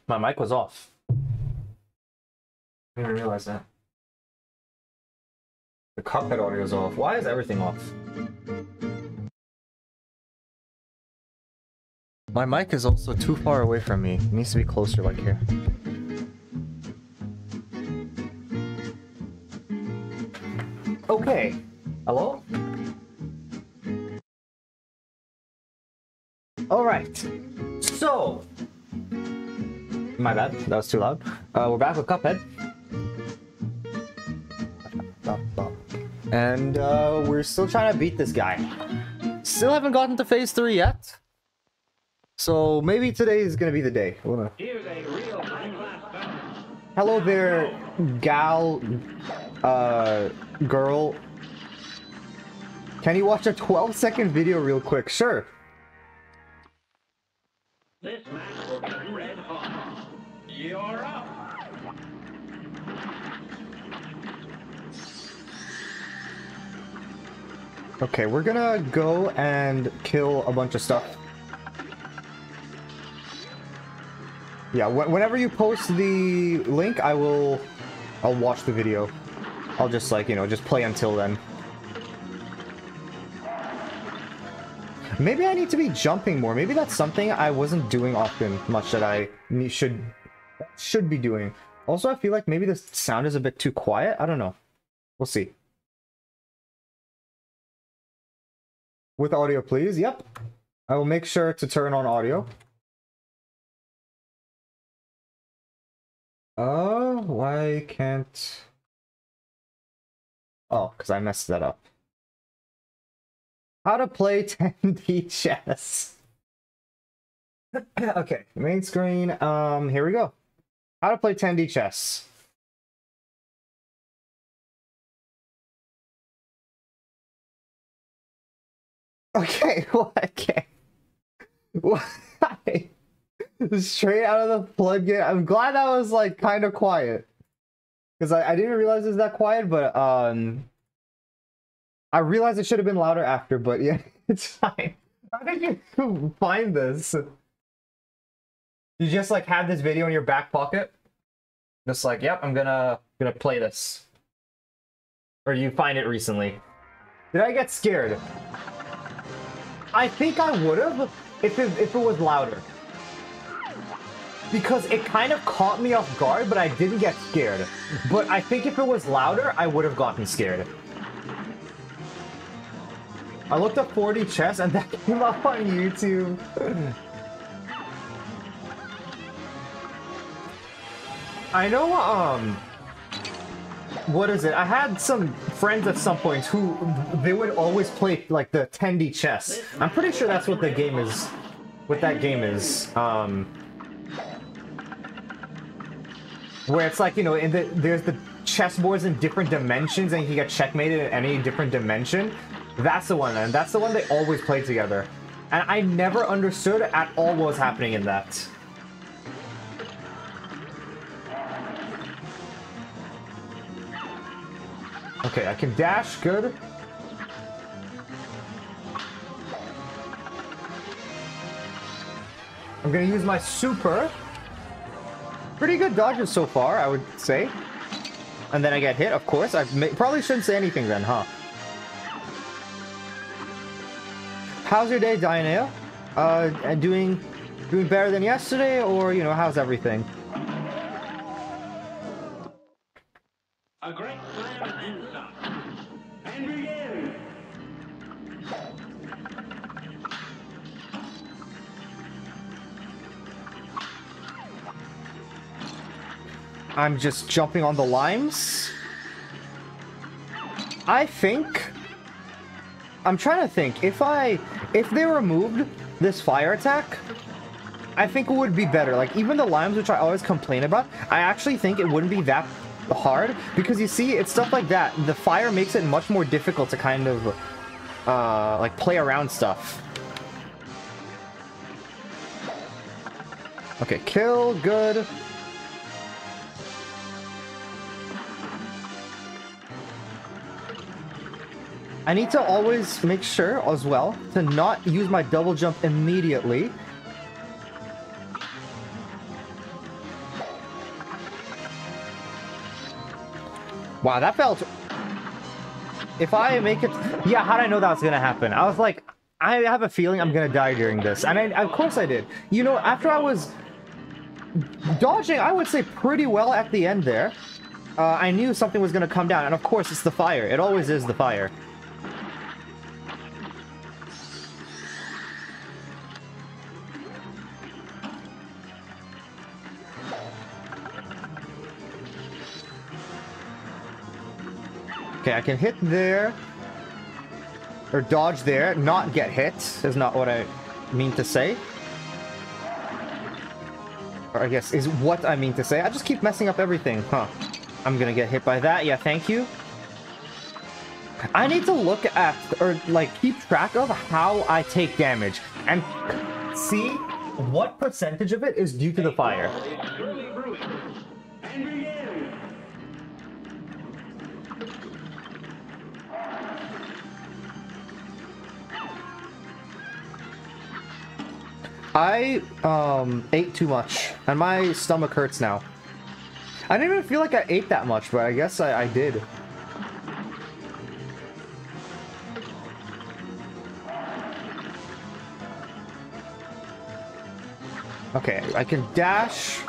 My mic was off. I didn't realize that. The Cuphead audio is off. Why is everything off? My mic is also too far away from me. It needs to be closer, like here. Okay. Hello? Alright. So... My bad. That was too loud. We're back with Cuphead. And we're still trying to beat this guy. Still haven't gotten to phase 3 yet. So maybe today is gonna be the day. Hello there, gal, girl. Can you watch a 12-second video real quick? Sure. This match will be red hot. You're up. Okay, we're gonna go and kill a bunch of stuff. Yeah, whenever you post the link, I'll watch the video. I'll just, like, you know, just play until then. Maybe I need to be jumping more. Maybe that's something I wasn't doing often much that I should be doing. Also, I feel like maybe the sound is a bit too quiet. I don't know. We'll see. With audio, please. Yep. I will make sure to turn on audio. Why can't... Oh, because I messed that up. How to play 10D chess. Okay, main screen. Here we go. How to play 10D chess. Okay, okay. Why? Straight out of the floodgate. I'm glad that was, like, kind of quiet. Because I didn't realize it was that quiet, but, I realized it should have been louder after, but yeah, it's fine. How did you find this? You just, like, had this video in your back pocket? Just like, yep, I'm gonna play this. Or you find it recently. Did I get scared? I think I would've if it was louder. Because it kind of caught me off guard, but I didn't get scared. But I think if it was louder, I would have gotten scared. I looked up 4D chess and that came up on YouTube. I know, what is it? I had some friends at some point who, they would always play, like, the 10D chess. I'm pretty sure that's what the game is, what that game is. Where it's like, you know, there's the chessboards in different dimensions and you can get checkmated in any different dimension. That's the one, and that's the one they always play together. And I never understood at all what was happening in that. Okay, I can dash, good. I'm gonna use my super. Pretty good dodges so far, I would say. And then I get hit, of course. I probably shouldn't say anything then, huh? How's your day, Diana? Doing better than yesterday, or, you know, how's everything? A great slam and stop. And begin. I'm just jumping on the limes. I think... I'm trying to think. If they removed this fire attack, I think it would be better. Like, even the limes, which I always complain about, I actually think it wouldn't be that hard. Because you see, it's stuff like that. The fire makes it much more difficult to kind of, like, play around stuff. Okay, kill, good. I need to always make sure, as well, to not use my double jump immediately. Wow, that felt... If I make it... Yeah, how did I know that was gonna happen? I was like, I have a feeling I'm gonna die during this. And of course I did. You know, after I was dodging, I would say, pretty well at the end there, I knew something was gonna come down. And of course, it's the fire. It always is the fire. Okay, I can hit there. Or dodge there. Not get hit is not what I mean to say. Or I guess is what I mean to say. I just keep messing up everything. Huh. I'm gonna get hit by that. Yeah, thank you. I need to look at, or like keep track of how I take damage. And see what percentage of it is due to the fire. I ate too much, and my stomach hurts now. I didn't even feel like I ate that much, but I guess I did. Okay, I can dash,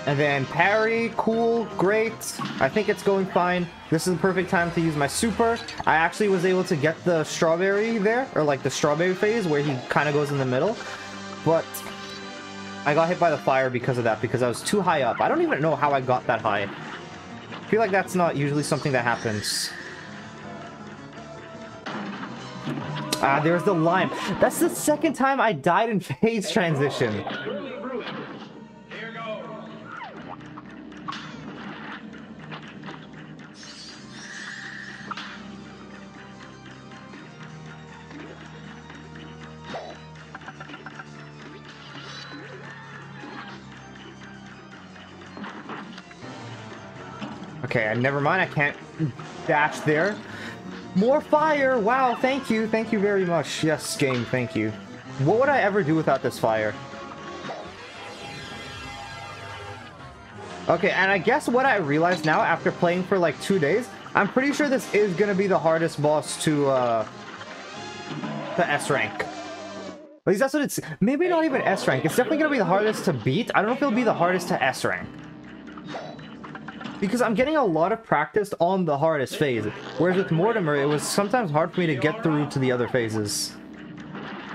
and then parry, cool, great. I think it's going fine. This is the perfect time to use my super. I actually was able to get the strawberry there, or like the strawberry phase where he kind of goes in the middle. But I got hit by the fire because of that, because I was too high up. I don't even know how I got that high. I feel like that's not usually something that happens. Ah, there's the lime. That's the second time I died in phase transition. Okay, never mind, I can't dash there. More fire! Wow, thank you very much. Yes, game, thank you. What would I ever do without this fire? Okay, and I guess what I realize now, after playing for like 2 days, I'm pretty sure this is gonna be the hardest boss to S rank. At least that's what it's... Maybe not even S rank. It's definitely gonna be the hardest to beat. I don't know if it'll be the hardest to S rank. Because I'm getting a lot of practice on the hardest phase, whereas with Mortimer, it was sometimes hard for me to get through to the other phases.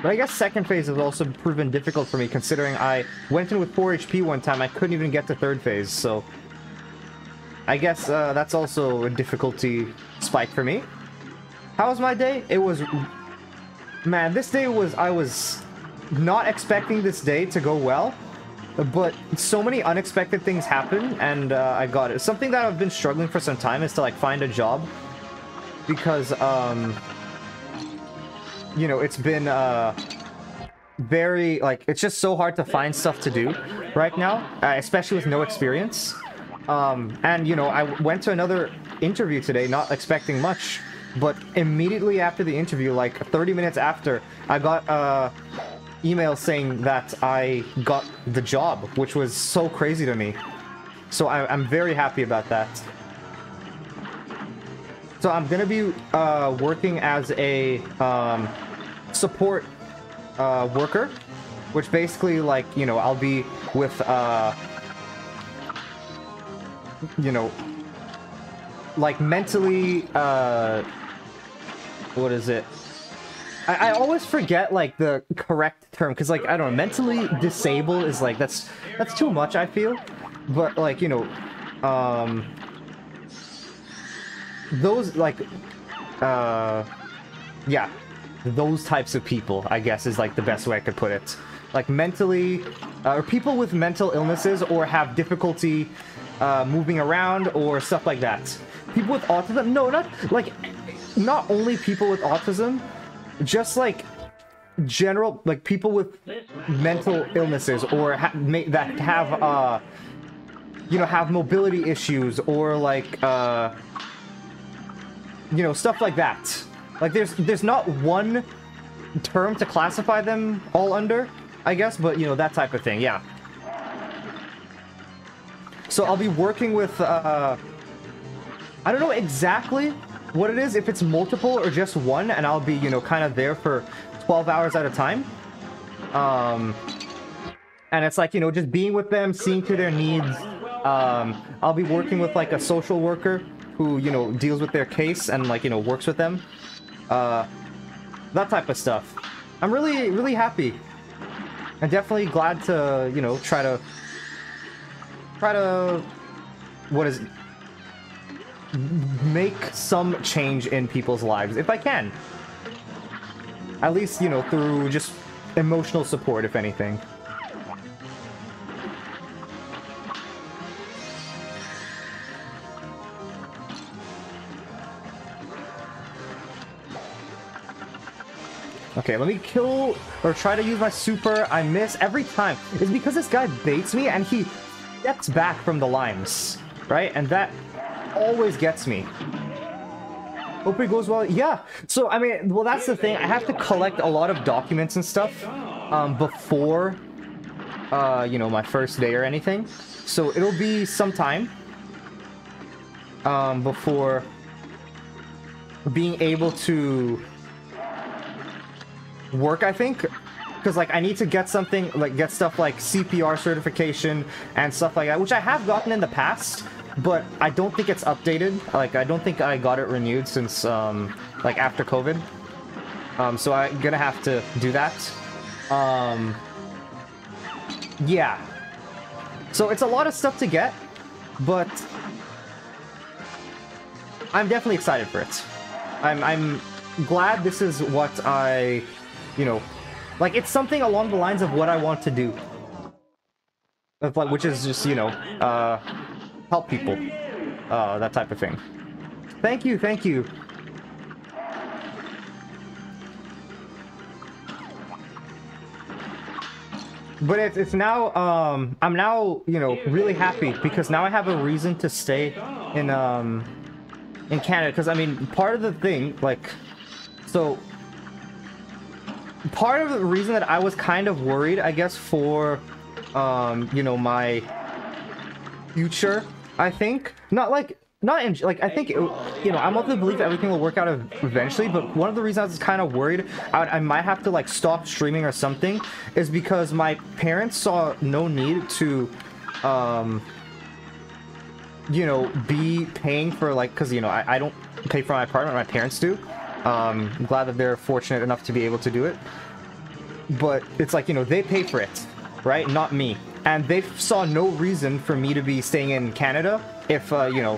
But I guess second phase has also proven difficult for me, considering I went in with 4 HP one time, I couldn't even get to third phase, so... I guess that's also a difficulty spike for me. How was my day? It was... Man, this day was... I was not expecting this day to go well. But so many unexpected things happen, and I got it. Something that I've been struggling for some time is to, like, find a job. Because, you know, it's been, very, like, it's just so hard to find stuff to do right now, especially with no experience. And, you know, I went to another interview today, not expecting much, but immediately after the interview, like, 30 minutes after, I got, email saying that I got the job, which was so crazy to me. So I'm very happy about that. So I'm gonna be working as a support worker, which basically, like, you know, I'll be with you know, like mentally what is it? I always forget, like, the correct term, because, like, I don't know, mentally disabled is, like, that's too much, I feel. But, like, you know, those, like, yeah, those types of people, I guess, is, like, the best way I could put it. Like, mentally, or people with mental illnesses or have difficulty moving around or stuff like that. People with autism, no, not only people with autism, just like general, like people with mental illnesses or that have you know, have mobility issues or like you know, stuff like that. Like there's not one term to classify them all under, I guess, but you know, that type of thing, yeah. So I'll be working with I don't know exactly what it is, if it's multiple or just one, and I'll be, you know, kind of there for 12 hours at a time. And it's like, you know, just being with them, seeing to their needs. I'll be working with like a social worker who, you know, deals with their case and like, you know, works with them. That type of stuff. I'm really, really happy. I'm definitely glad to, you know, try to, what is it? Make some change in people's lives, if I can. At least, you know, through just emotional support, if anything. Okay, let me kill or try to use my super. I miss every time. It's because this guy baits me and he steps back from the limes, right? And that always gets me. Hope it goes well. Yeah. So, I mean, well, that's the thing. I have to collect a lot of documents and stuff before, you know, my first day or anything. So it'll be some time before being able to work, I think, because like I need to get something like get stuff like CPR certification and stuff like that, which I have gotten in the past, but I don't think it's updated. Like I don't think I got it renewed since like after COVID. So I'm gonna have to do that. Yeah. So it's a lot of stuff to get, but I'm definitely excited for it. I'm glad this is what I, you know, like it's something along the lines of what I want to do. Like, which is just, you know, help people, that type of thing. Thank you, thank you. But it's now, I'm now, you know, really happy because now I have a reason to stay in Canada. Because, I mean, part of the thing, like, so, part of the reason that I was kind of worried, I guess, for, you know, my future, I think, I think, you know, I'm of the belief everything will work out eventually, but one of the reasons I was kind of worried I might have to, like, stop streaming or something is because my parents saw no need to, you know, be paying for, like, because, you know, I don't pay for my apartment, my parents do. I'm glad that they're fortunate enough to be able to do it. But it's like, you know, they pay for it, right? Not me. And they saw no reason for me to be staying in Canada if, you know,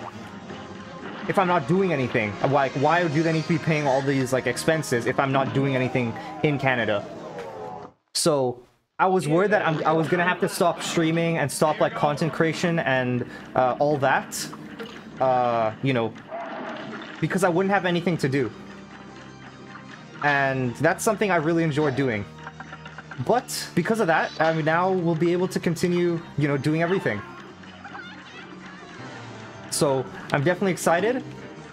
if I'm not doing anything. Like, why do they need to be paying all these, like, expenses if I'm not doing anything in Canada? So I was worried that I was gonna have to stop streaming and stop, like, content creation and all that, you know, because I wouldn't have anything to do. And that's something I really enjoy doing. But because of that, I mean, now we'll be able to continue, you know, doing everything. So I'm definitely excited,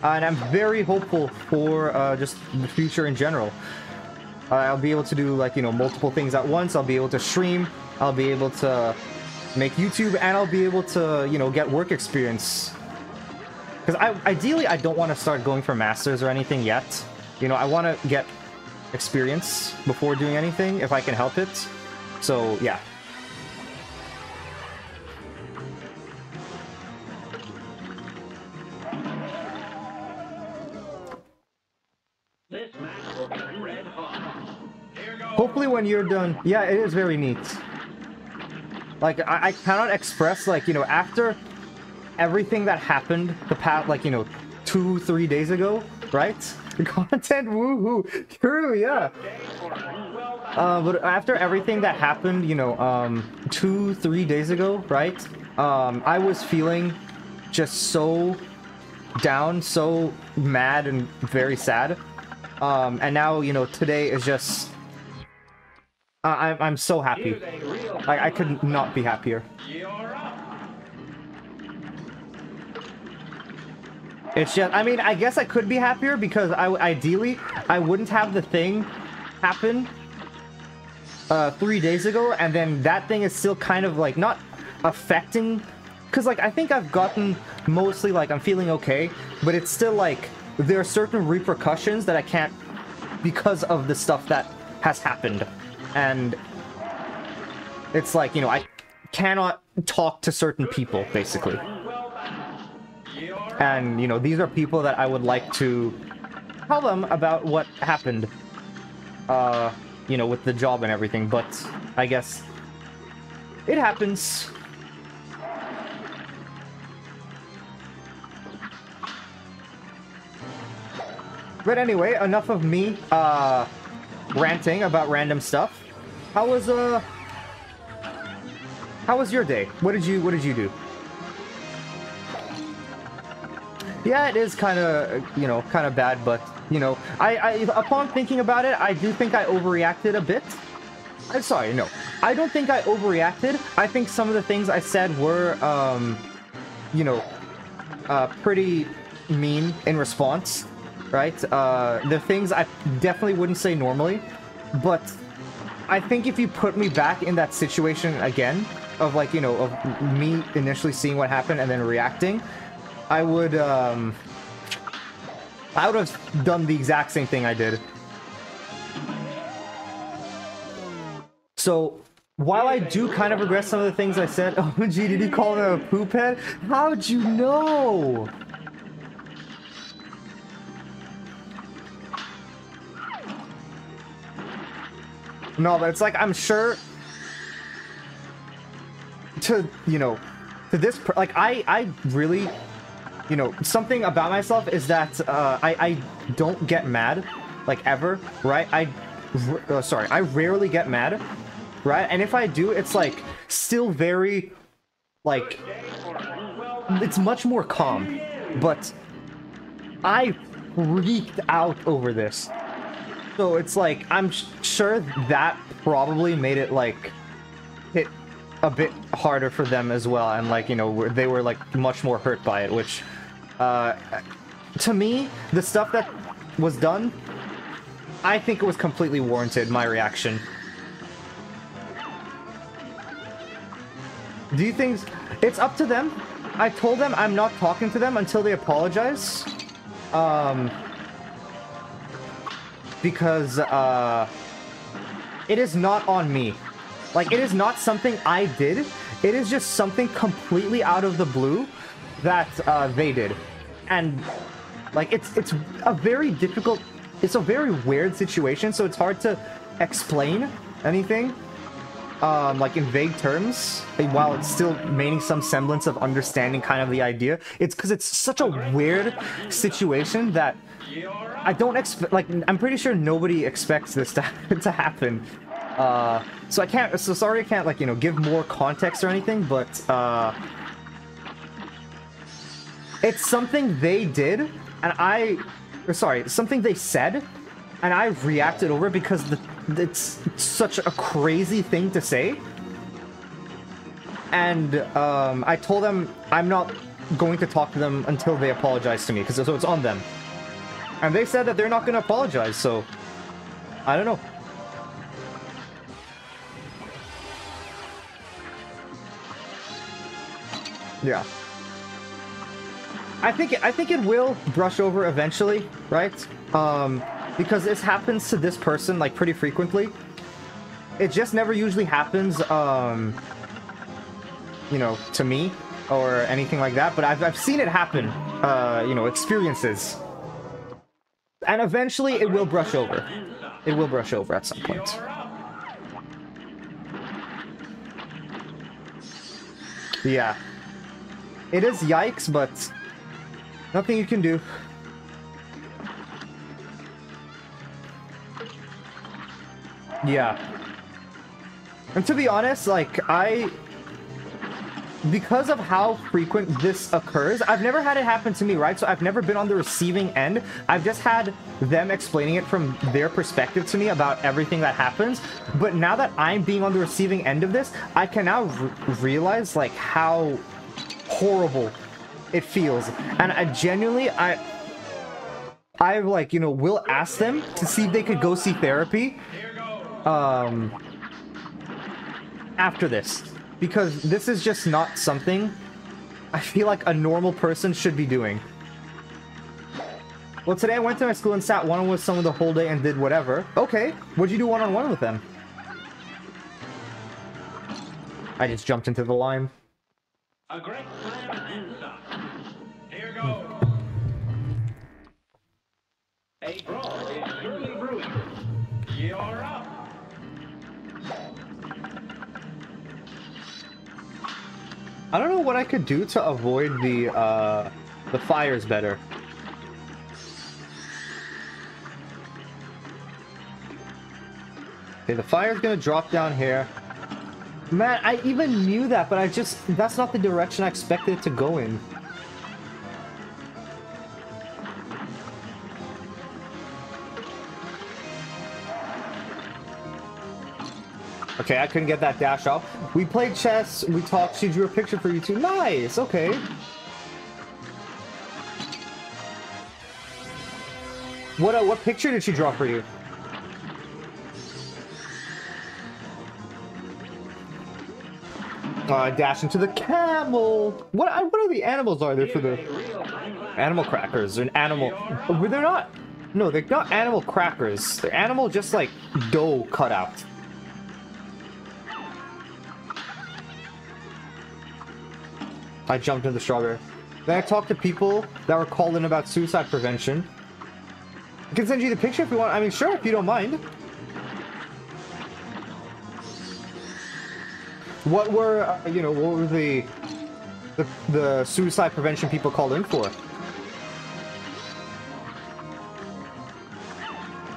and I'm very hopeful for just the future in general. I'll be able to do, like, you know, multiple things at once. I'll be able to stream. I'll be able to make YouTube, and I'll be able to, you know, get work experience. Because ideally, I don't want to start going for masters or anything yet. You know, I want to get experience before doing anything, if I can help it. So, yeah. This match will be red hot. Here goes. Hopefully when you're done... Yeah, it is very neat. Like, I cannot express, like, you know, after everything that happened the past, like, you know, 2-3 days ago, right? The content, woohoo! True, yeah. But after everything that happened, you know, 2-3 days ago, right? I was feeling just so down, so mad, and very sad. And now, you know, today is just... I'm so happy. I could not be happier. It's just, I mean, I guess I could be happier because ideally, I wouldn't have the thing happen 3 days ago, and then that thing is still kind of, like, not affecting because like I think I've gotten mostly like I'm feeling okay, but it's still like there are certain repercussions that I can't because of the stuff that has happened, and it's like, you know, I cannot talk to certain people basically, and you know, these are people that I would like to tell them about what happened, you know, with the job and everything, but I guess it happens. But anyway, enough of me, ranting about random stuff. How was your day? What did you do? Yeah, it is kind of, you know, kind of bad, but, you know, I upon thinking about it, I do think I overreacted a bit. I'm sorry, no. I don't think I overreacted. I think some of the things I said were, you know, pretty mean in response, right? The things I definitely wouldn't say normally, but I think if you put me back in that situation again, of like, you know, of me initially seeing what happened and then reacting, I would have done the exact same thing I did. So, while I do kind of regret some of the things I said, oh gee, did you call him a poop head? How'd you know? No, but it's like, I'm sure to, you know, to this, like, I really, you know, something about myself is that I don't get mad, like, ever, right? Sorry, I rarely get mad, right? And if I do, it's, like, still very, like, it's much more calm, but I freaked out over this. So it's like, I'm sure that probably made it, like, hit a bit harder for them as well, and, like, you know, they were, like, much more hurt by it, which, to me, the stuff that was done, I think it was completely warranted, my reaction. Do you think... It's up to them. I told them I'm not talking to them until they apologize. Because, it is not on me. Like, it is not something I did. It is just something completely out of the blue that, they did. And, like, it's a very difficult... It's a very weird situation, so it's hard to explain anything, like, in vague terms, while it's still maintaining some semblance of understanding kind of the idea. It's because it's such a weird situation that I don't expect, like, I'm pretty sure nobody expects this to happen. So I can't, so sorry I can't, like, you know, give more context or anything, but, it's something they did, and something they said, and I reacted over because it's such a crazy thing to say. And, I told them I'm not going to talk to them until they apologize to me, so it's on them. And they said that they're not going to apologize, so I don't know. Yeah. I think it will brush over eventually, right? Because this happens to this person, like, pretty frequently. It just never usually happens, you know, to me or anything like that, but I've seen it happen, you know, experiences. And eventually it will brush over. It will brush over at some point. Yeah. It is yikes, but nothing you can do. Yeah. And to be honest, like, because of how frequent this occurs, I've never had it happen to me, right? So I've never been on the receiving end. I've just had them explaining it from their perspective to me about everything that happens. But now that I'm being on the receiving end of this, I can now realize, like, how horrible it feels. And I genuinely, I like, you know, will ask them to see if they could go see therapy after this, because this is just not something I feel like a normal person should be doing. Well, today I went to my school and sat one-on-one with someone the whole day and did whatever. Okay, what'd you do one-on-one with them? I just jumped into the line. A great slam and stop. Here goes. A brawl is surely brewing. You're up. I don't know what I could do to avoid the fires better. Okay, the fire's gonna drop down here. Man, I even knew that, but that's not the direction I expected it to go in. Okay, I couldn't get that dash off. We played chess, we talked, she drew a picture for you too. Nice, okay. What picture did she draw for you? Dash into the camel. What are the animals are there for the animal crackers? An animal. They're not. No, they're not animal crackers. They're animal just like dough cut out. I jumped into the strawberry. Then I talked to people that were called in about suicide prevention. I can send you the picture if you want. I mean, sure, if you don't mind. What were, what were the suicide prevention people called in for?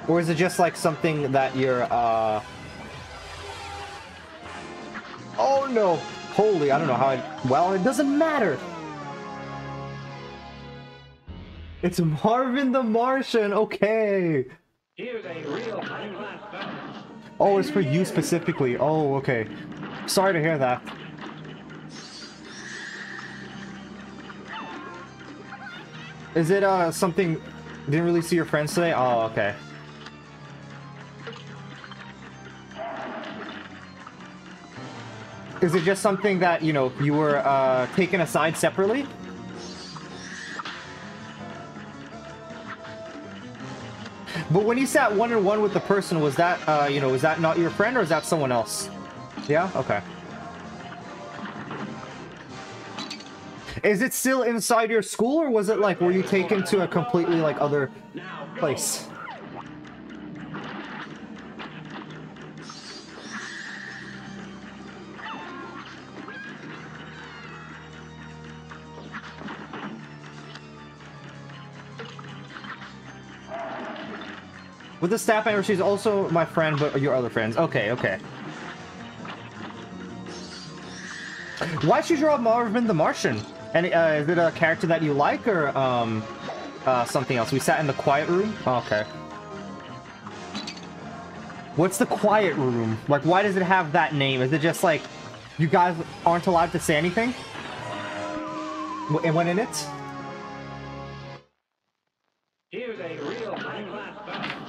Or is it just like something that you're, Oh no! Holy, I don't know how well, it doesn't matter! It's Marvin the Martian, okay! Here's a real high-class fellow. Oh, it's for you specifically. Oh, okay. Sorry to hear that. Is it something you didn't really see your friends today? Oh, okay. Is it just something that, you were taken aside separately? But when you sat one-on-one with the person, was that, was that not your friend or is that someone else? Yeah? Okay. Is it still inside your school or was it like, were you taken to a completely like other place? With the staff member, she's also my friend, but your other friends. Okay, okay. Why'd you draw Marvin the Martian? And is it a character that you like, or something else? We sat in the quiet room? Oh, okay. What's the quiet room? Like, why does it have that name? Is it just like, you guys aren't allowed to say anything? When in it? Here's a real high-class fellow.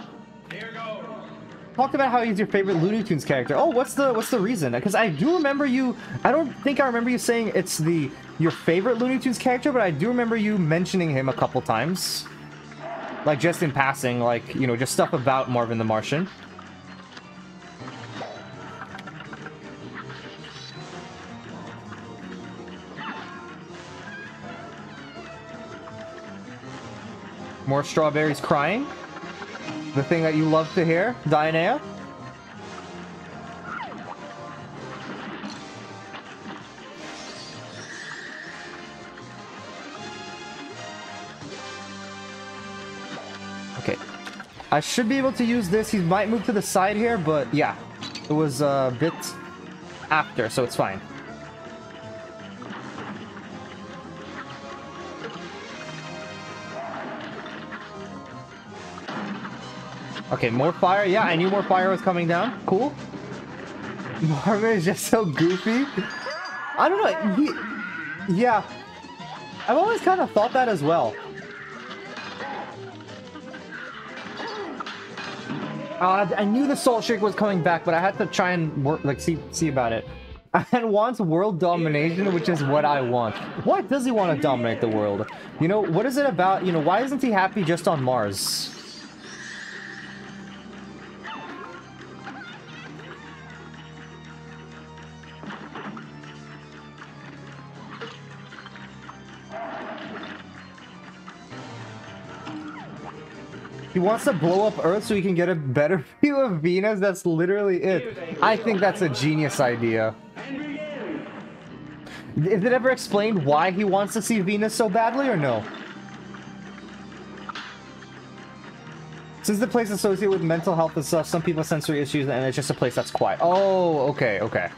Here goes. Talked about how he's your favorite Looney Tunes character. Oh, what's the reason? Because I do remember you. I don't think I remember you saying it's your favorite Looney Tunes character, but I do remember you mentioning him a couple times, like just in passing, like just stuff about Marvin the Martian. More strawberries crying. The thing that you love to hear, Diana. Okay. I should be able to use this. He might move to the side here, but yeah. It was a bit after, so it's fine. Okay, more fire. Yeah, I knew more fire was coming down. Cool. Marvin is just so goofy. I don't know. Yeah. I've always kind of thought that as well. I knew the salt shake was coming back, but I had to try and work, like, see about it. And wants world domination, which is what I want. Why does he want to dominate the world? You know, what is it about? You know, why isn't he happy just on Mars? He wants to blow up Earth so he can get a better view of Venus. That's literally it. I think that's a genius idea. Is it ever explained why he wants to see Venus so badly, or no? Since the place is associated with mental health and stuff, some people have sensory issues, and it's just a place that's quiet. Oh, okay, okay.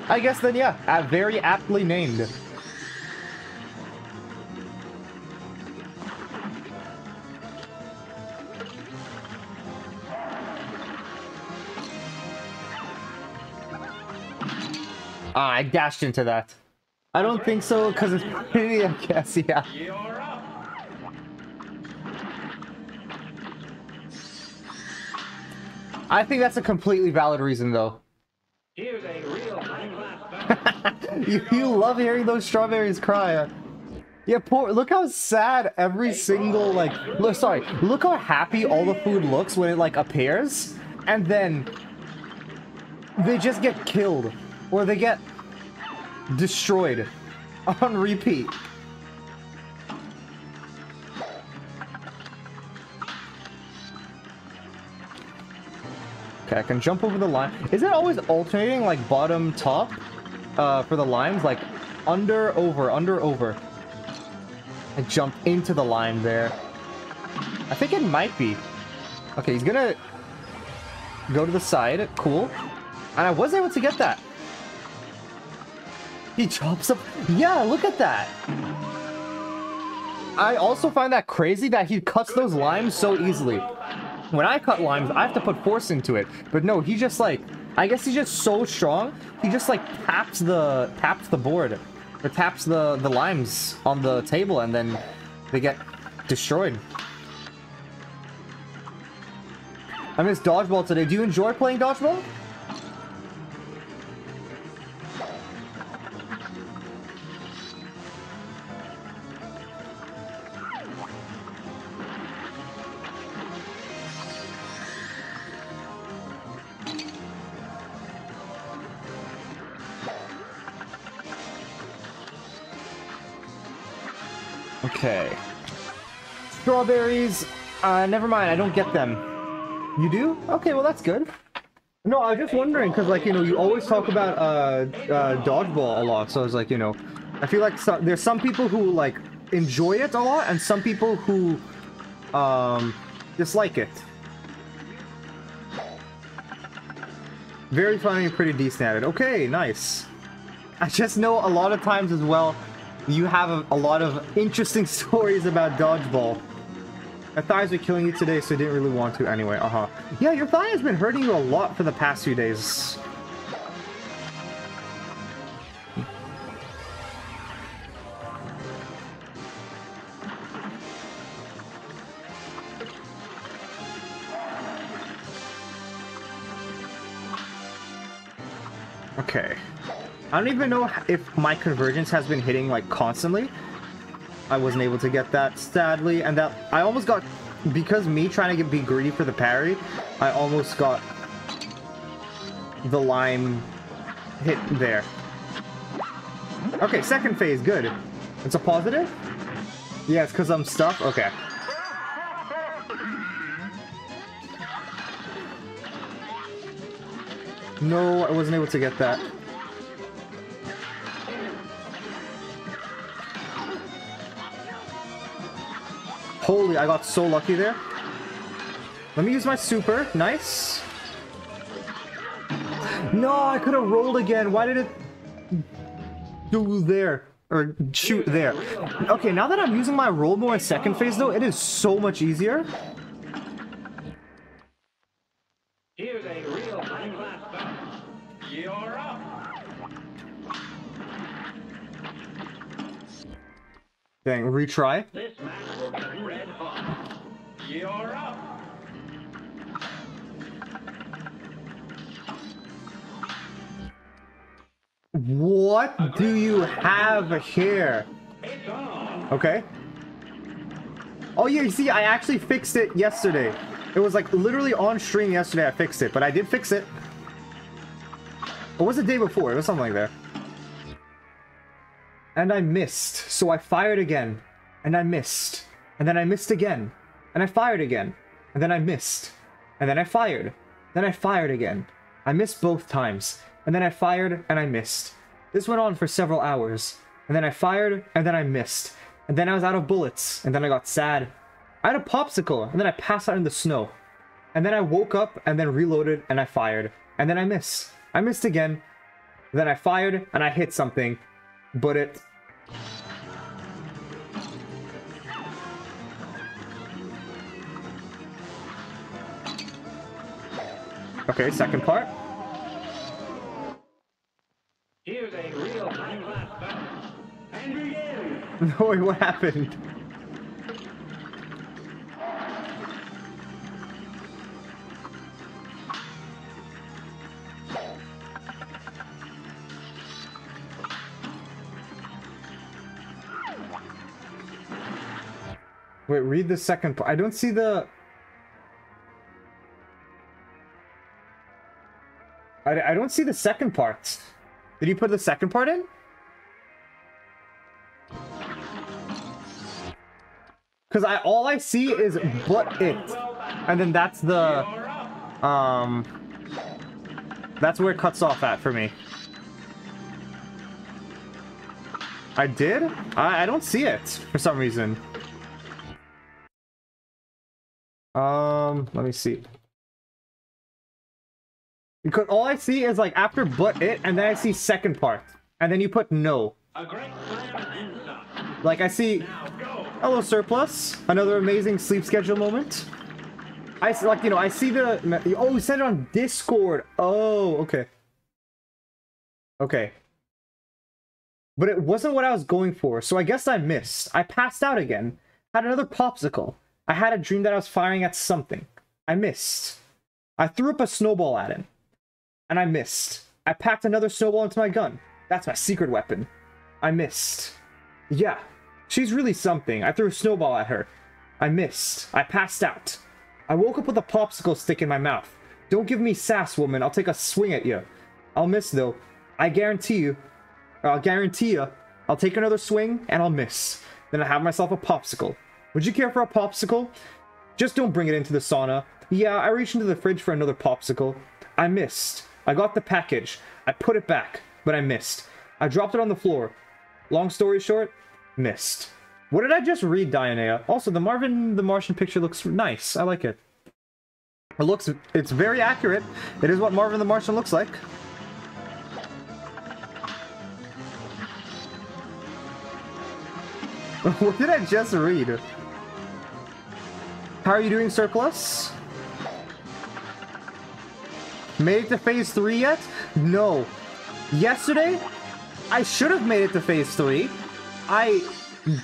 I guess then, yeah, very aptly named. Ah, I dashed into that. I don't think so, because it's pretty, I guess, yeah. I think that's a completely valid reason, though. Here's a real high-class you love hearing those strawberries cry. Yeah, poor. Look how sad every single, like, look, sorry, look how happy all the food looks when it, like, appears, and then they just get killed, or they get destroyed on repeat. Okay, I can jump over the line. Is it always alternating, like, bottom, top, for the lines? Like, under, over, under, over. I jumped into the line there. I think it might be. Okay, he's gonna go to the side. Cool. And I was able to get that. He chops up. Yeah, look at that. I also find that crazy that he cuts those limes so easily. When I cut limes, I have to put force into it. But no, he just like, I guess he's just so strong. He just like taps the board, or taps the limes on the table, and then they get destroyed. I missed dodgeball today. Do you enjoy playing dodgeball? Okay. Strawberries. Never mind. I don't get them. You do? Okay, well that's good. No, I was just wondering because, like, you know, you always talk about dodgeball a lot. So I was like, you know, I feel like there's some people who like enjoy it a lot, and some people who dislike it. Very funny and pretty decent at it. Okay, nice. I just know a lot of times as well, you have a lot of interesting stories about dodgeball. My thighs are killing you today, so I didn't really want to anyway. Yeah, your thigh has been hurting you a lot for the past few days. Okay. I don't even know if my convergence has been hitting, like, constantly. I wasn't able to get that, sadly, and that I almost got, because me trying to be greedy for the parry, I almost got the lime hit there. Okay, second phase, good. It's a positive? Yeah, it's because I'm stuck? Okay. No, I wasn't able to get that. Holy, I got so lucky there. Let me use my super. Nice. No, I could have rolled again. Why did it do there? Or shoot there. Okay, now that I'm using my roll more in second phase, though, it is so much easier. Here's a real high-class battle. You're up. Dang, retry. This match will be red hot. You're up. What do you have here? It's on. Okay. Oh yeah, you see, I actually fixed it yesterday. It was like literally on stream yesterday I fixed it, but I did fix it. Or was it the day before? It was something like that. And I missed, so I fired again. And I missed. And then I missed again. And I fired again. And then I missed. And then I fired. Then I fired again. I missed both times. And then I fired and I missed. This went on for several hours. And then I fired and then I missed. And then I was out of bullets. And then I got sad. I had a popsicle and then I passed out in the snow. And then I woke up and then reloaded and I fired. And then I missed. I missed again. Then I fired and I hit something. But it... Okay, second part. Here's a real-time last battle. And begin. No, wait, what happened? Wait, read the second part. I don't see the... I don't see the second part. Did you put the second part in? Because all I see is but it. And then that's the... That's where it cuts off at for me. I did? I don't see it for some reason. Let me see. Because all I see is like after but it, and then I see second part. And then you put no. A great slam and stop. Like I see, Now go. hello surplus, another amazing sleep schedule moment. I see, like, you know, I see the, oh, you said it on Discord. Oh, okay. Okay. But it wasn't what I was going for, so I guess I missed. I passed out again. Had another popsicle. I had a dream that I was firing at something. I missed. I threw up a snowball at him. And I missed. I packed another snowball into my gun. That's my secret weapon. I missed. Yeah, she's really something. I threw a snowball at her. I missed. I passed out. I woke up with a popsicle stick in my mouth. Don't give me sass, woman. I'll take a swing at you. I'll miss, though. I guarantee you. I'll guarantee you. I'll take another swing, and I'll miss. Then I have myself a popsicle. Would you care for a popsicle? Just don't bring it into the sauna. Yeah, I reached into the fridge for another popsicle. I missed. I got the package. I put it back, but I missed. I dropped it on the floor. Long story short, missed. What did I just read, Dianea? Also, the Marvin the Martian picture looks nice. I like it. It's very accurate. It is what Marvin the Martian looks like. What did I just read? How are you doing, Surplus? Made it to phase 3 yet? No. Yesterday, I should have made it to phase 3. I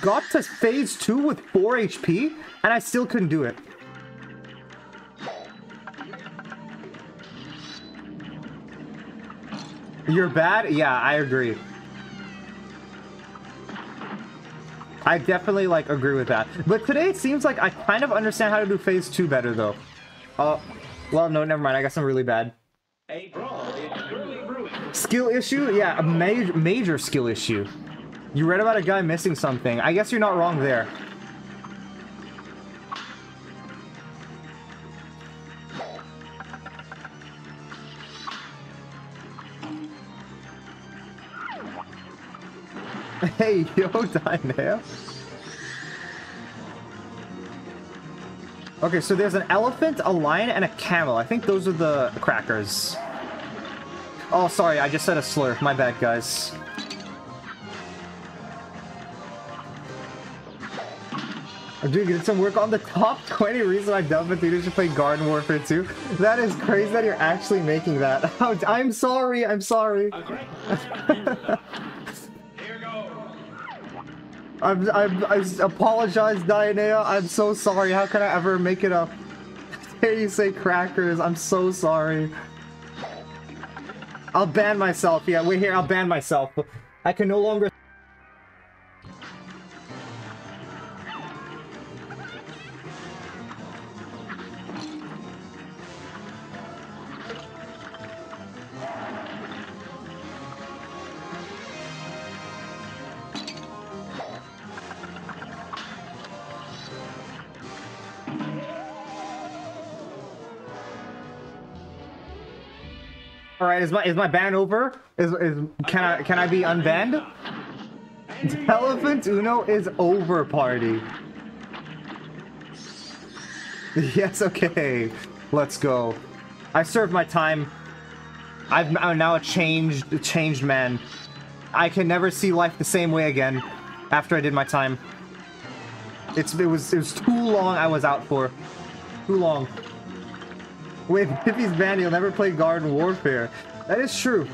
got to phase 2 with 4 HP, and I still couldn't do it. You're bad? Yeah, I agree. I definitely, like, agree with that. But today it seems like I kind of understand how to do phase 2 better, though. Well, no, never mind. I guess I'm really bad. A brawl is surely brewing. Skill issue? Yeah, a major skill issue. You read about a guy missing something. I guess you're not wrong there. Hey, yo, Dynam. Okay, so there's an elephant, a lion, and a camel. I think those are the crackers. Oh, sorry, I just said a slur. My bad, guys. I'm doing good. Some work on the top 20 reasons why Delta Theater should play Garden Warfare 2. That is crazy that you're actually making that. Oh, I'm sorry. I'm sorry. A great slam and stop. Here goes. I apologize, Dianea. I'm so sorry. How can I ever make it up? Here you say crackers. I'm so sorry. I'll ban myself. Yeah, wait here. I'll ban myself. I can no longer. All right, is my ban over? Can I be unbanned? Elephant Uno is over, party. Yes, okay. Let's go. I served my time. I'm now a changed man. I can never see life the same way again after I did my time. It was too long I was out for. Too long. Wait, if he's banned, he'll never play Garden Warfare. That is true.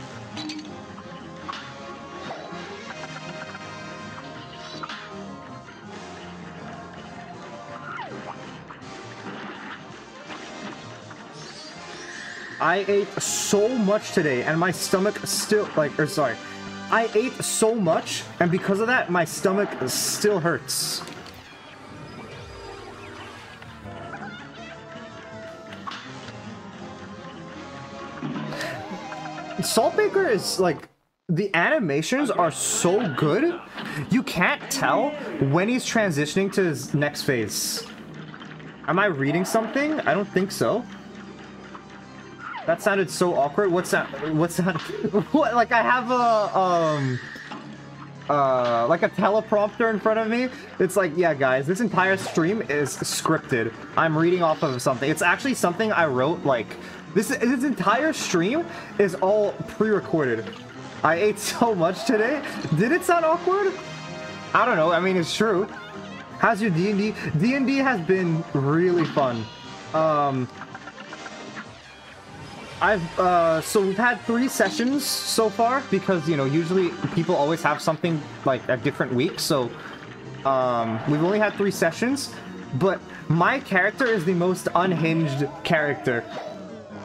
I ate so much today, and my stomach still, sorry. I ate so much, and because of that, my stomach still hurts. Saltbaker is like, the animations are so good, you can't tell when he's transitioning to his next phase. Am I reading something? I don't think so. That sounded so awkward. What's that? What's that? What? Like I have like a teleprompter in front of me. It's like, yeah, guys, this entire stream is scripted. I'm reading off of something. It's actually something I wrote, like, this entire stream is all pre-recorded. I ate so much today. Did it sound awkward? I don't know. I mean, it's true. How's your D&D? D&D has been really fun. So we've had 3 sessions so far because, you know, usually people always have something like a different week. So, we've only had 3 sessions, but my character is the most unhinged character.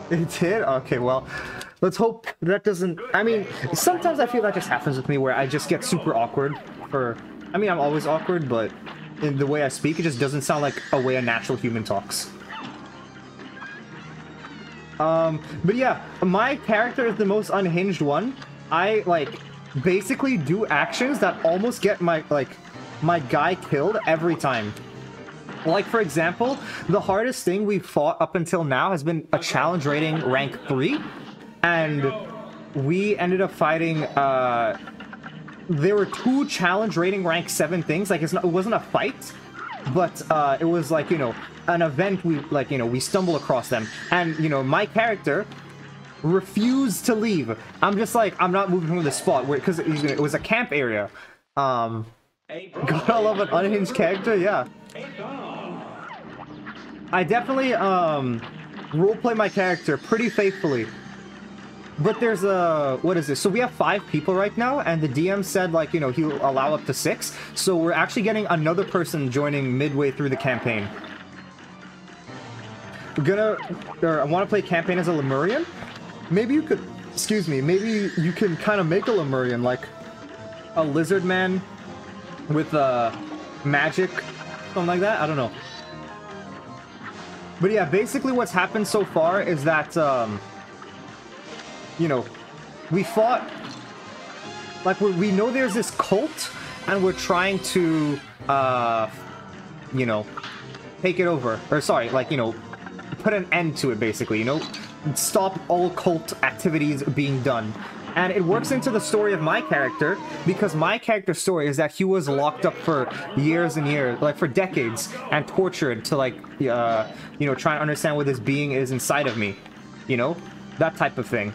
It did? Okay, well, let's hope that doesn't... I mean, sometimes I feel that just happens with me where I just get super awkward for... I mean, I'm always awkward, but in the way I speak, it just doesn't sound like a way a natural human talks. But yeah, my character is the most unhinged one. I, like, basically do actions that almost get my guy killed every time. Like, for example, the hardest thing we've fought up until now has been a challenge rating rank 3. And we ended up fighting, there were 2 challenge rating rank 7 things. Like, it wasn't a fight, but, it was like, you know, an event we stumble across them. And, you know, my character refused to leave. I'm just like, I'm not moving from the spot, because it was a camp area. Gotta love an unhinged character, yeah. I definitely, roleplay my character pretty faithfully. But there's a... What is this? So we have 5 people right now, and the DM said, like, you know, he'll allow up to 6. So we're actually getting another person joining midway through the campaign. I want to play campaign as a Lemurian. Maybe you could... Excuse me. Maybe you can kind of make a Lemurian, like a lizard man with, magic. Something like that. I don't know. But yeah, basically what's happened so far is that, you know, we fought, like, we know there's this cult, and we're trying to, you know, take it over. Or, sorry, like, you know, put an end to it, basically, you know? Stop all cult activities being done. And it works into the story of my character, because my character's story is that he was locked up for years and years, like for decades, and tortured to, like, you know, try and understand what this being is inside of me. You know? That type of thing.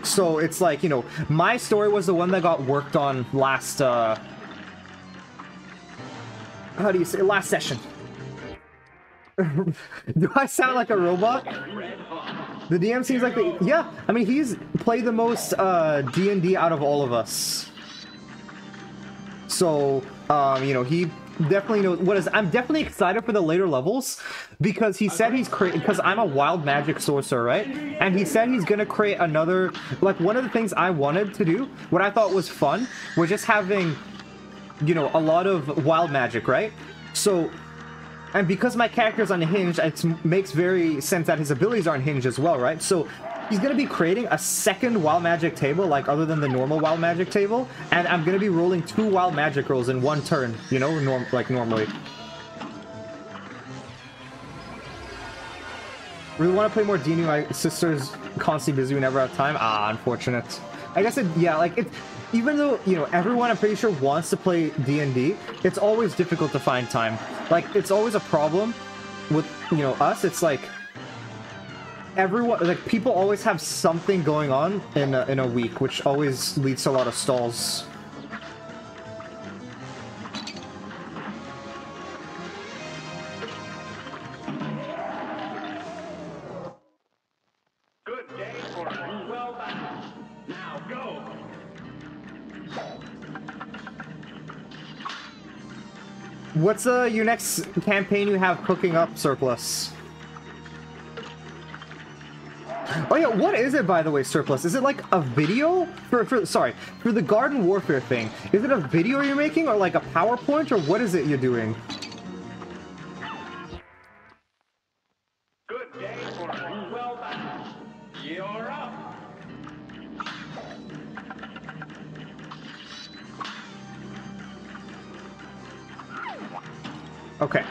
So it's like, you know, my story was the one that got worked on last, how do you say, last session. Do I sound like a robot? The DM seems like the... Yeah, I mean, he's played the most D&D out of all of us. So, you know, he definitely knows what is. I'm definitely excited for the later levels because he said he's because I'm a wild magic sorcerer, right? And he said he's gonna create another. Like one of the things I wanted to do, what I thought was fun, was just having, you know, a lot of wild magic, right? So. And because my character's unhinged, it makes very sense that his abilities are unhinged as well, right? So he's going to be creating a second wild magic table, like other than the normal wild magic table. And I'm going to be rolling 2 wild magic rolls in 1 turn, you know, like normally. Really want to play more D&D. My sister's constantly busy whenever I have time. Ah, unfortunate. I guess yeah, like it's even though, you know, everyone I'm pretty sure wants to play D&D, it's always difficult to find time. Like it's always a problem with, you know, us. It's like everyone, like people always have something going on in a week, which always leads to a lot of stalls. Good day for a well battle. Now go. What's your next campaign you have cooking up, Surplus? Oh yeah, what is it, by the way, Surplus? Is it like a video? Sorry, for the Garden Warfare thing, is it a video you're making or like a PowerPoint or what is it you're doing? Good day for a well battle. You're up. Okay.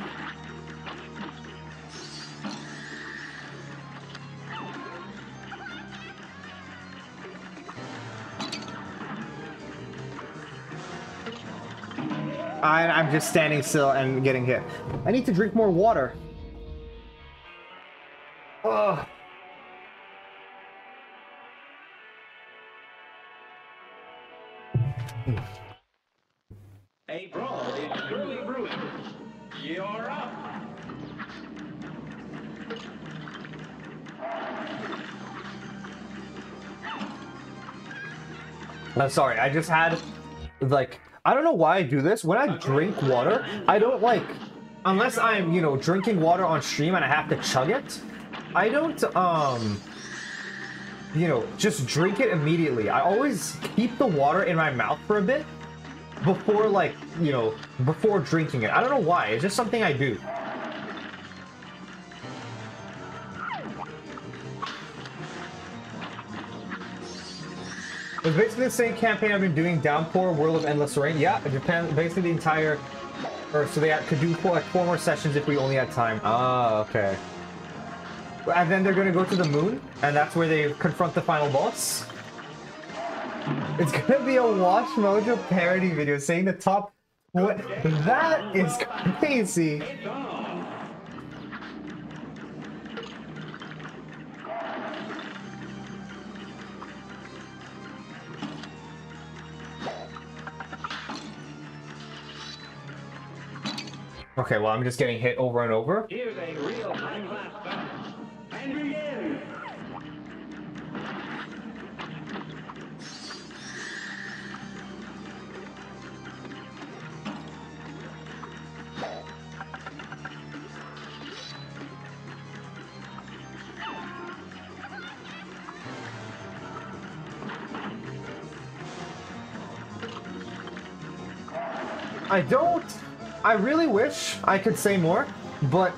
I'm just standing still and getting hit. I need to drink more water. Ugh. A brawl is surely brewing. You're up. I'm sorry, I just had, like, I don't know why I do this. When I drink water, I don't, like, unless I'm, you know, drinking water on stream and I have to chug it, I don't, you know, just drink it immediately. I always keep the water in my mouth for a bit before, like, you know, before drinking it. I don't know why. It's just something I do. It's basically the same campaign I've been doing, Downpour, World of Endless Rain. Yeah, Japan, basically the entire, or so they could do like 4 more sessions if we only had time. Ah, okay. And then they're gonna go to the moon, and that's where they confront the final boss. It's gonna be a Watch Mojo parody video saying the top. What? That is crazy. It's on. Okay, well, I'm just getting hit over and over. Here's a real high-class battle. And begin. I really wish I could say more, but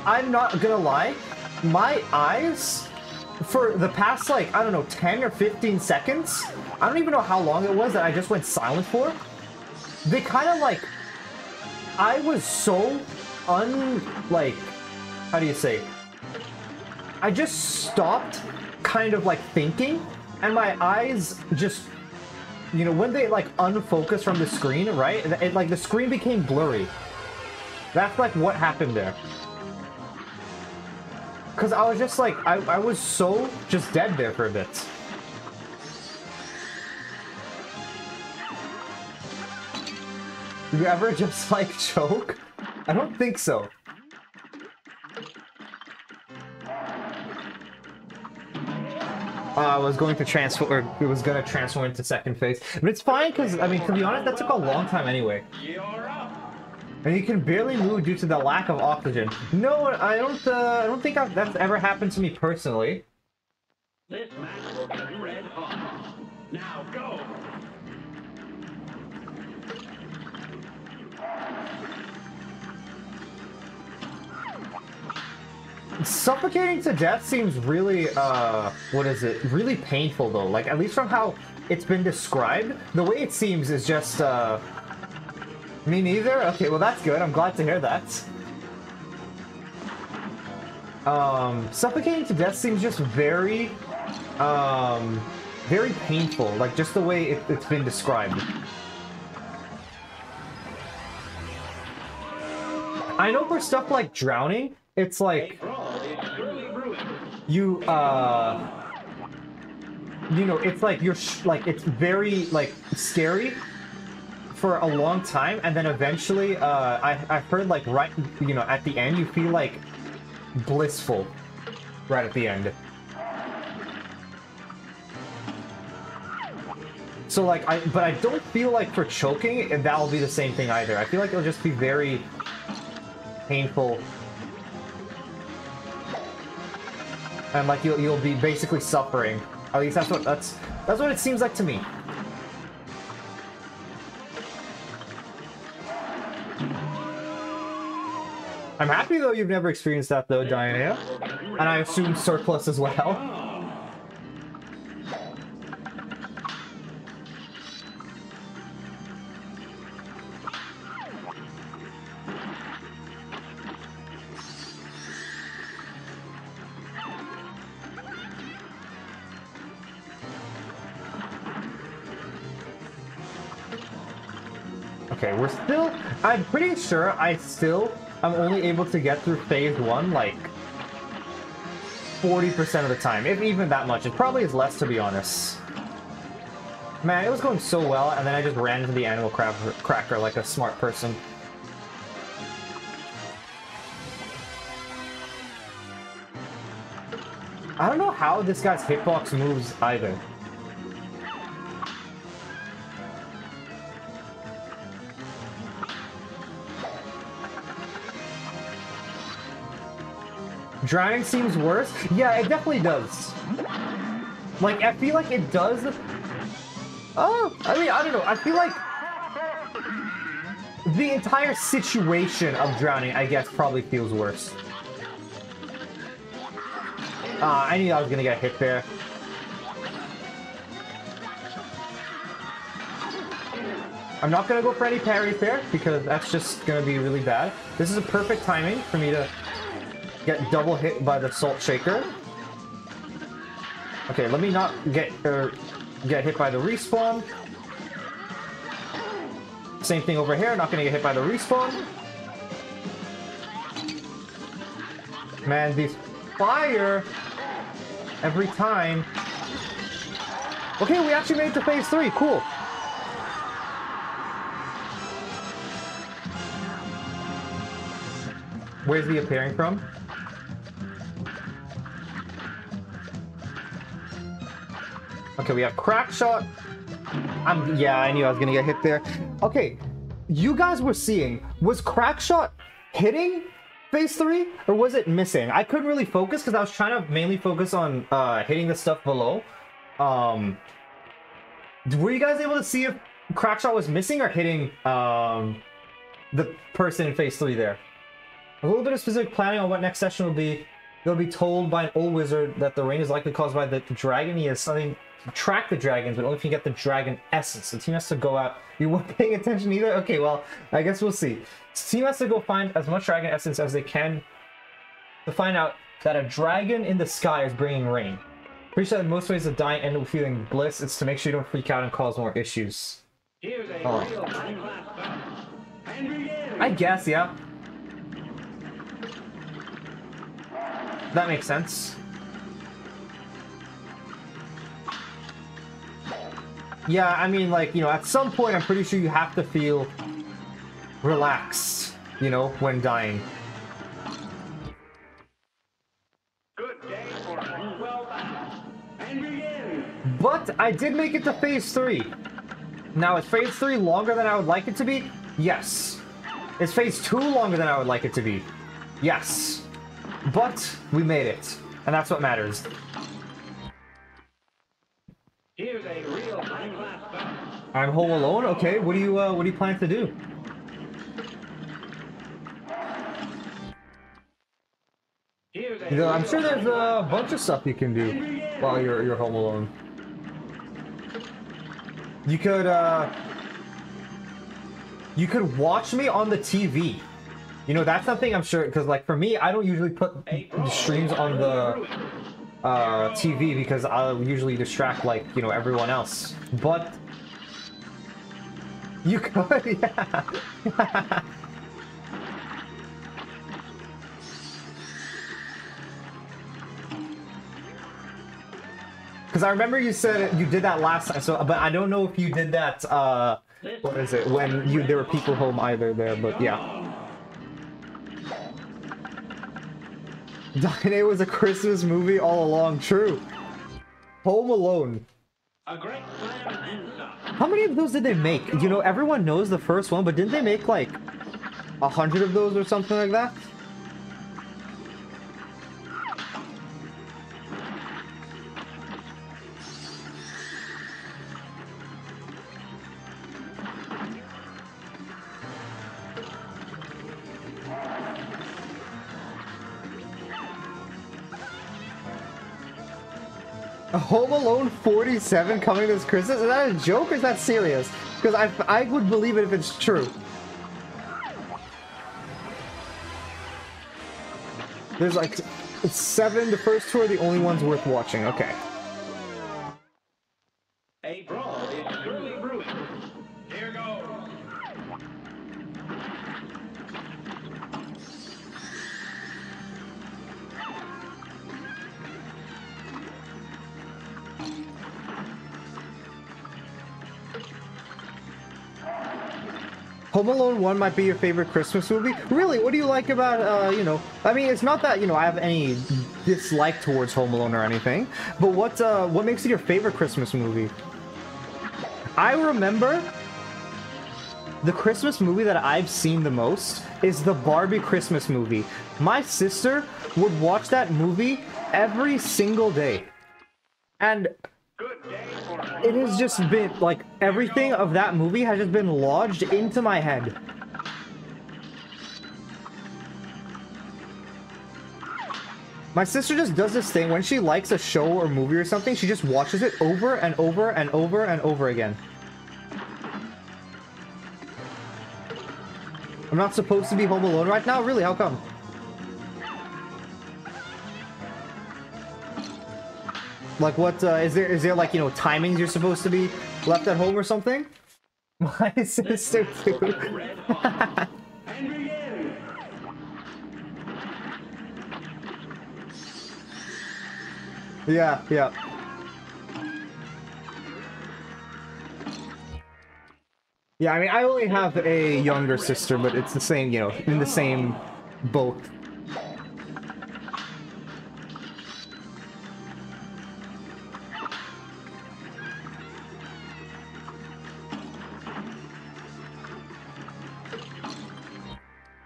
I'm not gonna lie. My eyes, for the past, like, I don't know, 10 or 15 seconds, I don't even know how long it was that I just went silent for. They kind of, like, I was so like, how do you say? I just stopped kind of, like, thinking, and my eyes just, you know, when they, like, unfocus from the screen, right? It, like, the screen became blurry. That's, like, what happened there. Because I was just, like, I was so just dead there for a bit. You ever just, like, choke? I don't think so. I was going to transfer, or it was going to transform into second phase. But it's fine, because, I mean, to be honest, that took a long time anyway. You're up. And you can barely move due to the lack of oxygen. No, I don't think that's ever happened to me personally. This match will be red hot. Now go! Suffocating to death seems really, what is it? Really painful though. Like, at least from how it's been described, the way it seems is just, me neither? Okay, well that's good. I'm glad to hear that. Suffocating to death seems just very, very painful. Like, just the way it's been described. I know for stuff like drowning, it's like, you know, it's like you're like it's very like scary for a long time, and then eventually, I've heard like right, you know, at the end you feel like blissful, right at the end. So like but I don't feel like for choking that'll be the same thing either. I feel like it'll just be very painful. And like you'll be basically suffering. At least that's what it seems like to me. I'm happy though you've never experienced that though, Diana. And I assume Surplus as well. Okay, we're still... I'm pretty sure I'm only able to get through phase 1, like, 40% of the time. If even that much. It probably is less, to be honest. Man, it was going so well, and then I just ran into the animal cracker like a smart person. I don't know how this guy's hitbox moves either. Drowning seems worse? Yeah, it definitely does. Like, I feel like it does... Oh, I mean, I don't know. I feel like the entire situation of drowning, I guess, probably feels worse. I knew I was gonna get hit there. I'm not gonna go for any parries there, because that's just gonna be really bad. This is a perfect timing for me to get double hit by the salt shaker. Okay, let me not get hit by the respawn. Same thing over here, not gonna get hit by the respawn. Man, these fire every time. Okay, we actually made it to phase 3, cool. Where's he appearing from? Okay, we have crack shot. Yeah, I knew I was gonna get hit there. Okay, you guys were seeing, was crack shot hitting phase 3, or was it missing? I couldn't really focus because I was trying to mainly focus on hitting the stuff below. Were you guys able to see if crack shot was missing or hitting the person in phase 3 there? A little bit of specific planning on what next session will be. They'll be told by an old wizard that the rain is likely caused by the dragon. He has something to track the dragons, but only if you get the dragon essence. The team has to go out. You weren't paying attention either? Okay, well, I guess we'll see. The team has to go find as much dragon essence as they can to find out that a dragon in the sky is bringing rain. Pretty sure that most ways of dying end up feeling bliss. It's to make sure you don't freak out and cause more issues. Here's a real high-class bout. And begin. I guess, yeah. That makes sense. Yeah, I mean, like, you know, at some point, I'm pretty sure you have to feel relaxed, you know, when dying. Good day for a well battle. And begin. But I did make it to phase 3. Now, is phase 3 longer than I would like it to be? Yes. It's phase 2 longer than I would like it to be. Yes. But we made it. And that's what matters. Here's a real high-class start. I'm home alone? Okay, what do you plan to do? Here's a You know, I'm real sure there's a high-class bunch of stuff you can do while you're home alone. You could watch me on the TV. You know, that's something I'm sure, because like for me, I don't usually put the streams on the TV because I'll usually distract like, you know, everyone else. But you could, yeah. Because I remember you said you did that last time, so but I don't know if you did that. What is it? When there were people home either there, but yeah. Dine was a Christmas movie all along. True. Home Alone. A great slam and stop. How many of those did they make? You know, everyone knows the first one, but didn't they make like 100 of those or something like that? Home Alone 47 coming this Christmas? Is that a joke or is that serious? Because I would believe it if it's true. There's like 7. The first 2 are the only ones worth watching. Okay. A brawl is surely brewing. Here goes. Home Alone 1 might be your favorite Christmas movie? Really? What do you like about, you know... I mean, it's not that, you know, I have any dislike towards Home Alone or anything, but what makes it your favorite Christmas movie? I remember the Christmas movie that I've seen the most is the Barbie Christmas movie. My sister would watch that movie every single day. And... Good day for it has just been, like, everything of that movie has just been lodged into my head. My sister just does this thing, when she likes a show or movie or something, she just watches it over and over and over and over again. I'm not supposed to be home alone right now? Really? How come? Like what, is there like, you know, timings you're supposed to be left at home or something? My sister too. and begin. Yeah, yeah. Yeah, I mean, I only have a younger sister, but it's the same, you know, in the same boat.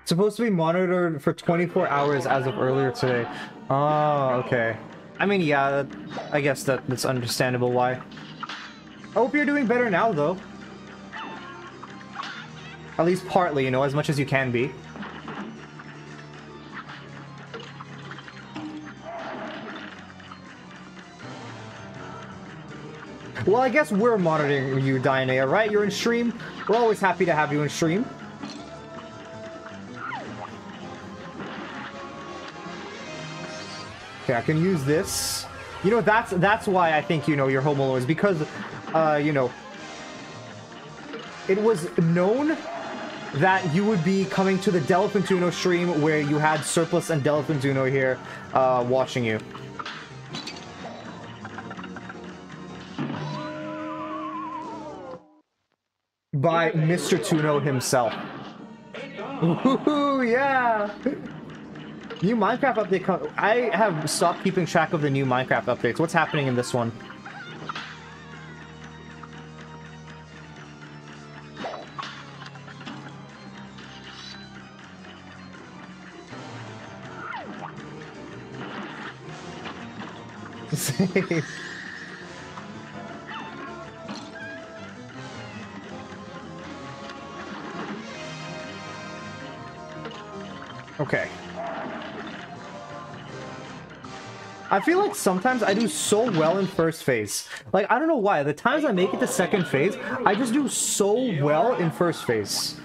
Supposed to be monitored for 24 hours as of earlier today. Oh, okay. I mean, yeah, I guess that's understandable why. I hope you're doing better now, though. At least partly, you know, as much as you can be. Well, I guess we're monitoring you, Dianea, right? You're in stream. We're always happy to have you in stream. Okay, I can use this. You know, that's why I think, you know, you're home alone, is because, you know, it was known that you would be coming to the Delafantuno stream where you had Surplus and Delafantuno here, watching you. By Mr. Tuno himself. Ooh, yeah! New Minecraft update. I have stopped keeping track of the new Minecraft updates. What's happening in this one? Same. Okay. I feel like sometimes I do so well in first phase. Like, I don't know why. The times I make it to second phase, I just do so well in first phase.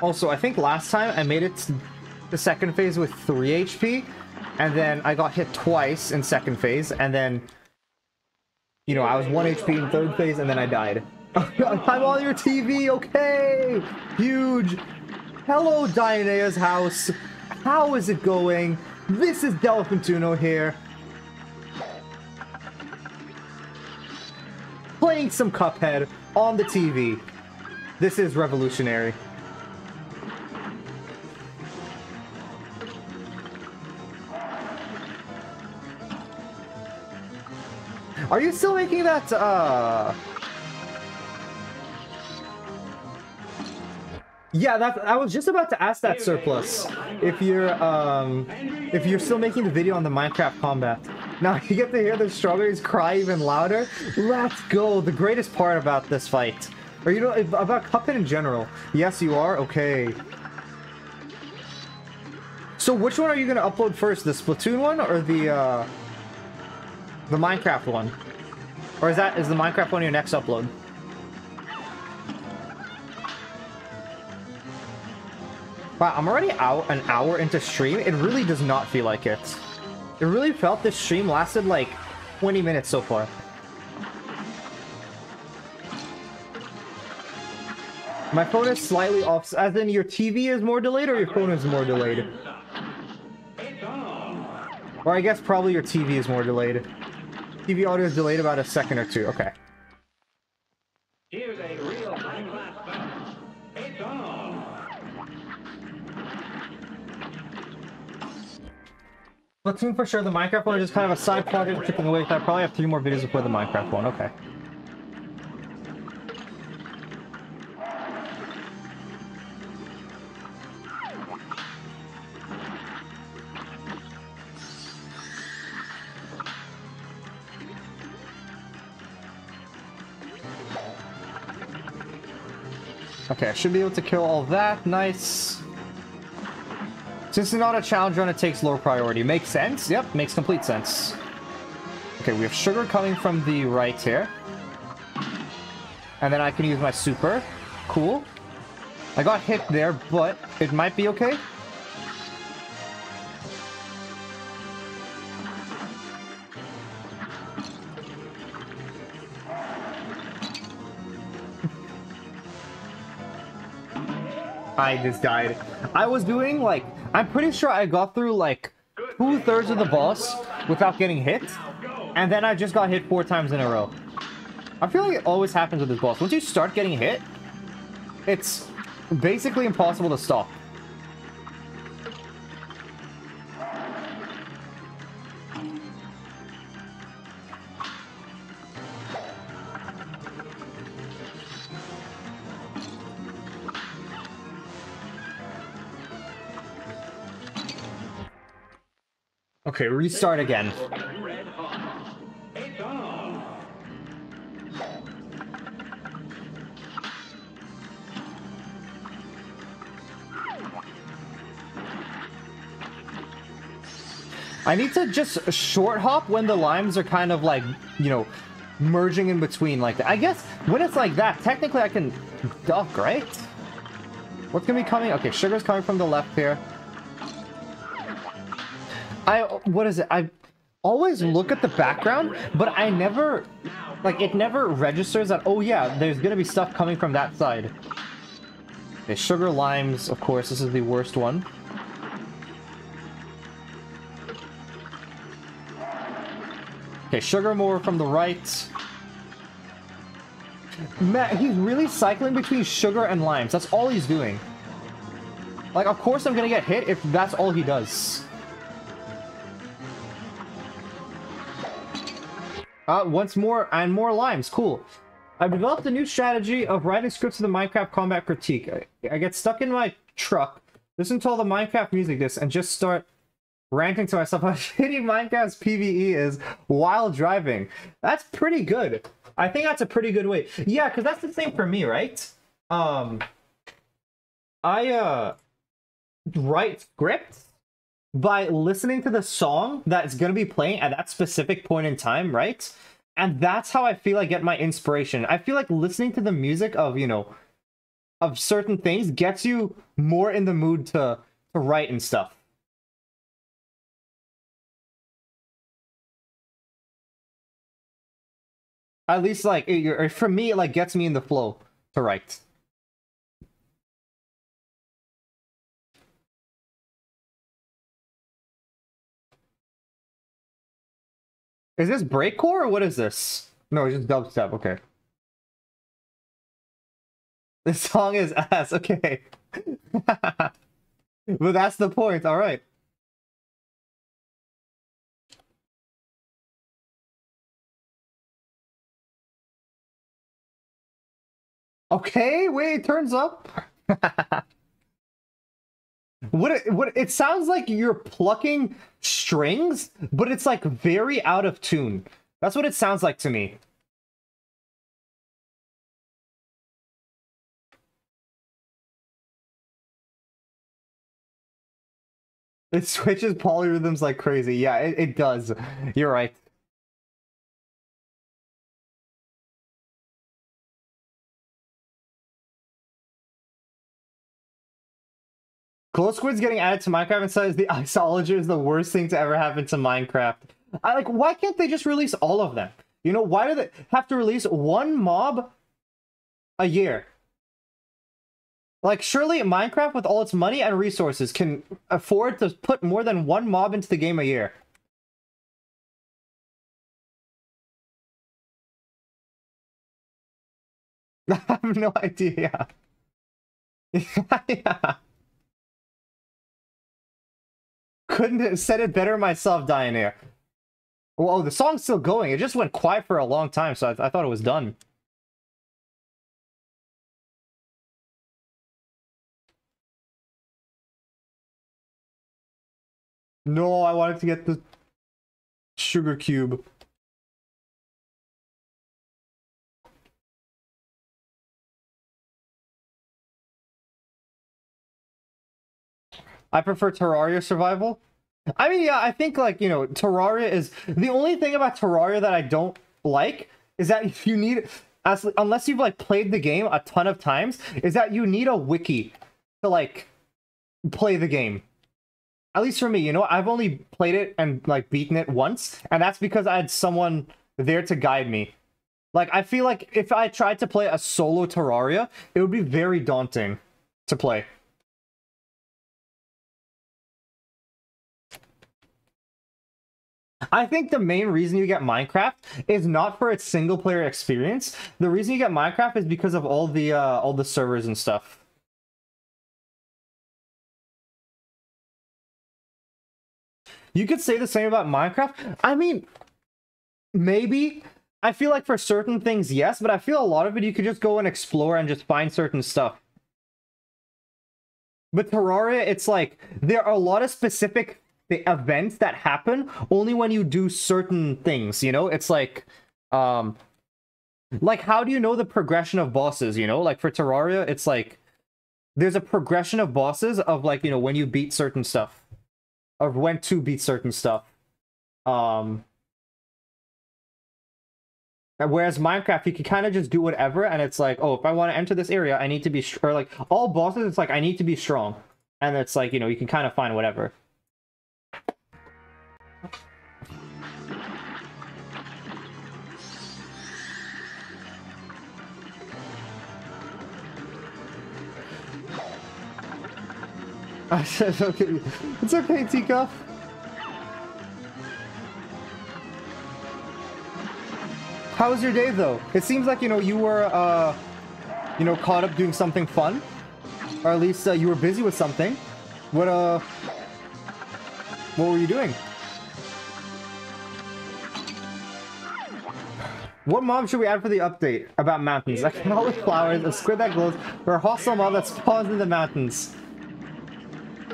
Also, I think last time I made it to the second phase with 3 HP, and then I got hit twice in second phase, and then, you know, I was 1 HP in third phase, and then I died. I'm on your TV, okay! Huge! Hello, Dianea's house! How is it going? This is Delfintuno here. Playing some Cuphead on the TV. This is revolutionary. Are you still making that, Yeah, I was just about to ask that, Surplus. If you're still making the video on the Minecraft combat. Now you get to hear the strawberries cry even louder. Let's go. The greatest part about this fight. Or you know, about Cuphead in general. Yes, you are? Okay. So which one are you gonna upload first? The Splatoon one or the Minecraft one? Or is the Minecraft one your next upload? Wow, I'm already out an hour into stream. It really does not feel like it. It really felt this stream lasted like 20 minutes so far. My phone is slightly off, as in your TV is more delayed or your phone is more delayed? Or I guess probably your TV is more delayed. TV audio is delayed about a second or two. Okay. Here's a real-time blast. It's on. Splatoon for sure. The Minecraft one is just kind of a side project chipping away. I probably have 3 more videos before the Minecraft one. Okay. Okay, I should be able to kill all that. Nice. Since it's not a challenge run, it takes lower priority. Makes sense? Yep, makes complete sense. Okay, we have sugar coming from the right here. And then I can use my super. Cool. I got hit there, but it might be okay. I just died. I was doing like, I'm pretty sure I got through like 2/3 of the boss without getting hit, and then I just got hit 4 times in a row. I feel like it always happens with this boss. Once you start getting hit, it's basically impossible to stop. Okay, restart again. Red hot. It's on. I need to just short hop when the limes are kind of like, you know, merging in between like that. I guess when it's like that, technically I can duck, right? What's gonna be coming? Okay, sugar's coming from the left here. What is it? I always look at the background, but I never, like, it never registers that, oh yeah, there's gonna be stuff coming from that side. Okay, sugar, limes, of course, this is the worst one. Okay, sugar more from the right. Man, he's really cycling between sugar and limes. That's all he's doing. Like, of course I'm gonna get hit if that's all he does. Once more, and more limes. Cool. I've developed a new strategy of writing scripts of the Minecraft combat critique. I get stuck in my truck, listen to all the Minecraft music discs, and just start ranting to myself how shitty Minecraft's PvE is while driving. That's pretty good. I think that's a pretty good way. Yeah, because that's the same for me, right? I write scripts by listening to the song that's gonna be playing at that specific point in time, right? And that's how I feel I get my inspiration. I feel like listening to the music of, you know, of certain things gets you more in the mood to write and stuff. At least, like, for me, it, like, gets me in the flow to write. Is this breakcore or what is this? No, it's just dubstep, okay. This song is ass, okay. But that's the point, alright. Okay, wait, it turns up. What it sounds like you're plucking strings, but it's like very out of tune. That's what it sounds like to me. It switches polyrhythms like crazy. Yeah, it does. You're right. Glow Squid's getting added to Minecraft and says the Iceologer is the worst thing to ever happen to Minecraft. Why can't they just release all of them? You know, why do they have to release one mob a year? Like, surely Minecraft, with all its money and resources, can afford to put more than one mob into the game a year. I have no idea. Yeah. Couldn't have said it better myself, Dioneer. Well, the song's still going. It just went quiet for a long time, so I thought it was done. No, I wanted to get the sugar cube. I prefer Terraria survival. I mean, yeah, I think, like, you know, Terraria is... The only thing about Terraria that I don't like is that if you need... unless you've, like, played the game a ton of times, is that you need a wiki to, like, play the game. At least for me, you know, I've only played it and, like, beaten it once, and that's because I had someone there to guide me. Like, I feel like if I tried to play a solo Terraria, it would be very daunting to play. I think the main reason you get Minecraft is not for its single-player experience. The reason you get Minecraft is because of all the servers and stuff. You could say the same about Minecraft. I mean, maybe. I feel like for certain things, yes, but I feel a lot of it you could just go and explore and just find certain stuff. But Terraria, it's like, there are a lot of specific events that happen only when you do certain things, you know? It's like how do you know the progression of bosses, you know? Like for Terraria, it's like there's a progression of bosses of, like, you know, when you beat certain stuff, or when to beat certain stuff. Whereas Minecraft, you can kind of just do whatever, and it's like, oh, if I want to enter this area, I need to be or like all bosses, it's like I need to be strong, and it's like, you know, you can kind of find whatever. I said, okay. It's okay, Teacup. How was your day, though? It seems like, you know, you were, you know, caught up doing something fun. Or at least you were busy with something. What were you doing? What mob should we add for the update about mountains? I cannot with flowers, a squid that glows, or a hostile mob that spawns in the mountains.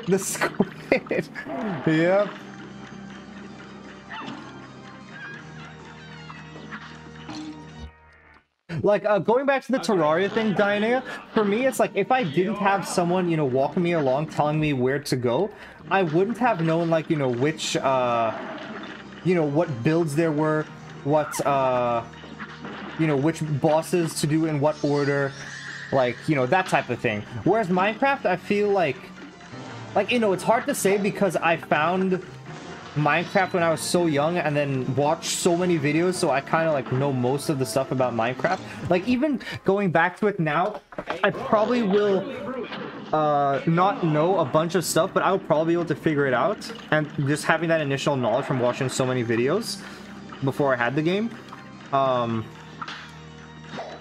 The squid. Yep. Like, going back to the Terraria thing, Diana, for me, it's like, if I didn't have someone, you know, walking me along, telling me where to go, I wouldn't have known, like, you know, which, you know, what builds there were, what, you know, which bosses to do in what order, like, you know, that type of thing. Whereas Minecraft, I feel like, you know, it's hard to say because I found Minecraft when I was so young and then watched so many videos, so I kind of like know most of the stuff about Minecraft. Like, even going back to it now, I probably will not know a bunch of stuff, but I'll probably be able to figure it out. And just having that initial knowledge from watching so many videos before I had the game.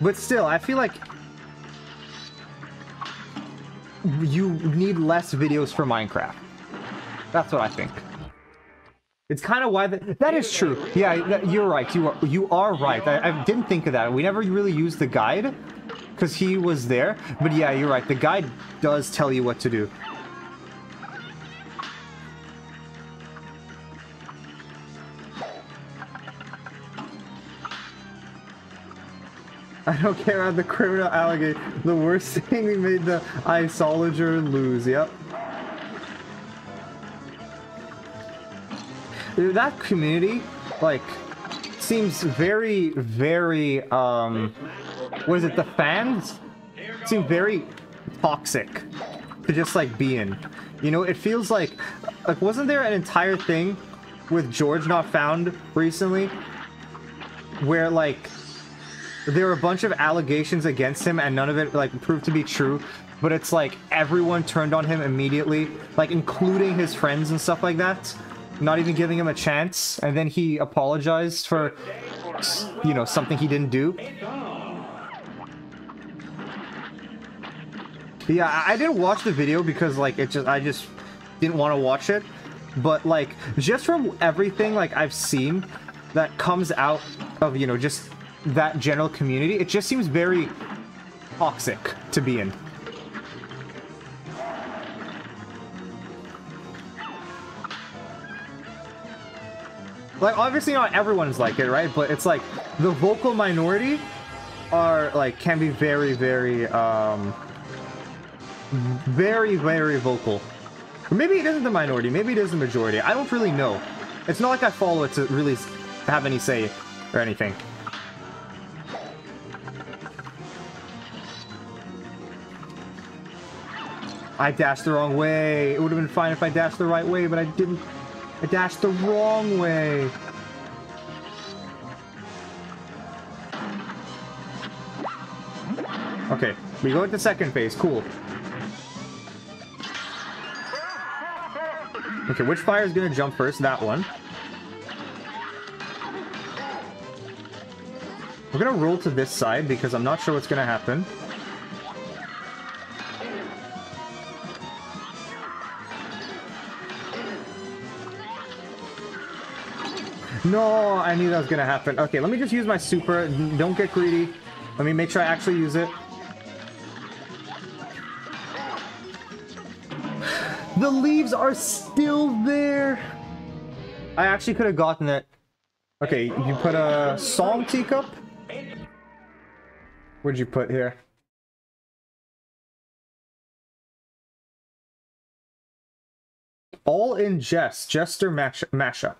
But still, I feel like you need less videos for Minecraft. That's what I think. It's kind of why that is true. Yeah, you're right. You are right. I didn't think of that. We never really used the guide because he was there. But yeah, you're right. The guide does tell you what to do. I don't care about the criminal alligator. The worst thing, we made the isolager lose. Yep. That community, like, seems very, very, what is it, the fans seem very toxic to just, like, be in. You know, it feels like, wasn't there an entire thing with George Not Found recently where, like, there were a bunch of allegations against him and none of it, like, proved to be true, but it's like everyone turned on him immediately, like, including his friends and stuff like that, not even giving him a chance, and then he apologized for, you know, something he didn't do. Yeah, I didn't watch the video because, like, I just didn't want to watch it, but, like, just from everything, like, I've seen that comes out of, you know, just that general community, it just seems very toxic to be in. Like, obviously not everyone's like it, right? But it's like the vocal minority are like can be very, very, very, very vocal. Or maybe it isn't the minority, maybe it is the majority. I don't really know. It's not like I follow it to really have any say or anything. I dashed the wrong way. It would have been fine if I dashed the right way, but I didn't. I dashed the wrong way. Okay, we go into second phase. Cool. Okay, which fire is gonna jump first? That one. We're gonna roll to this side because I'm not sure what's gonna happen. No, I knew that was gonna happen. Okay, let me just use my super. Don't get greedy. Let me make sure I actually use it. The leaves are still there. I actually could have gotten it. Okay, you put a song teacup. What'd you put here? All in Jester mashup.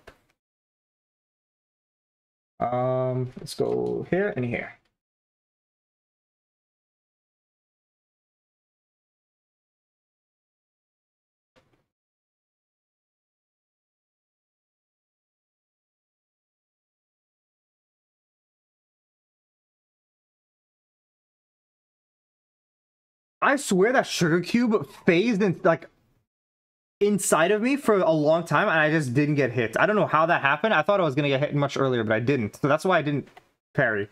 Let's go here and here. I swear that sugar cube phased in, like, inside of me for a long time, and I just didn't get hit. I don't know how that happened. I thought I was gonna get hit much earlier, but I didn't. So that's why I didn't parry.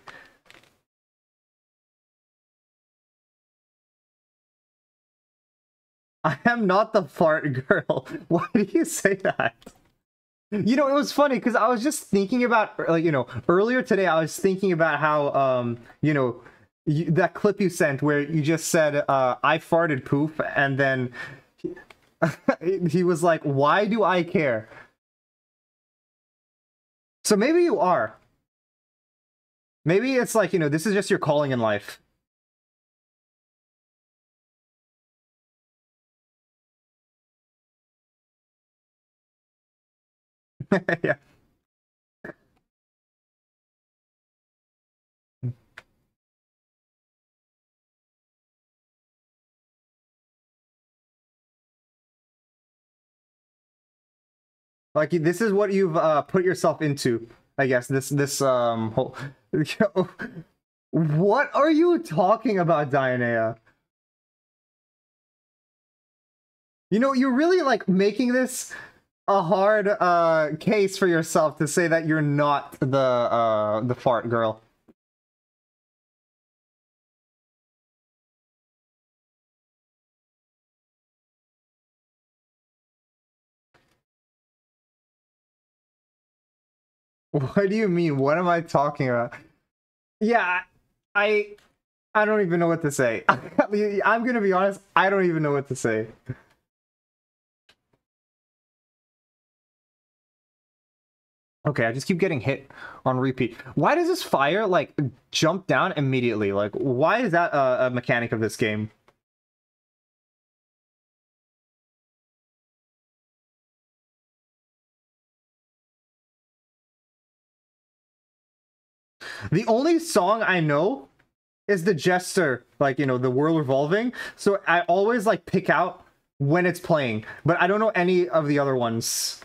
I am not the fart girl. Why do you say that? You know, it was funny because I was just thinking about, like, you know, earlier today I was thinking about how, you know, that clip you sent where you just said, I farted poop, and then he was like, why do I care? So maybe you are. Maybe it's like, you know, this is just your calling in life. Yeah. Like, this is what you've put yourself into, I guess. This whole What are you talking about, Dianea? You know, you're really like making this a hard case for yourself to say that you're not the fart girl. What do you mean? What am I talking about? Yeah, I I don't even know what to say. I'm gonna be honest, I don't even know what to say. Okay, I just keep getting hit on repeat. Why does this fire, like, jump down immediately? Like, why is that a mechanic of this game? The only song I know is the Jester, like, you know, the world revolving. So I always, like, pick out when it's playing, but I don't know any of the other ones.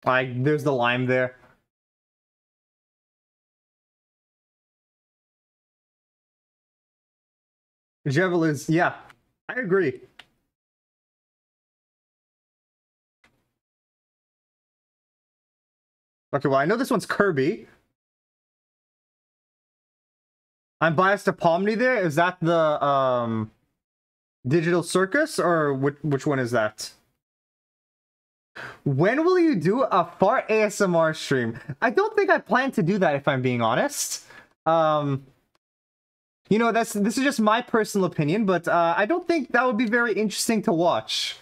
Like, there's the lime there. Jevil is, yeah, I agree. Okay, well, I know this one's Kirby. I'm biased to Pomni there. Is that the Digital Circus, or which one is that? When will you do a fart ASMR stream? I don't think I plan to do that, if I'm being honest. You know, this is just my personal opinion, but I don't think that would be very interesting to watch.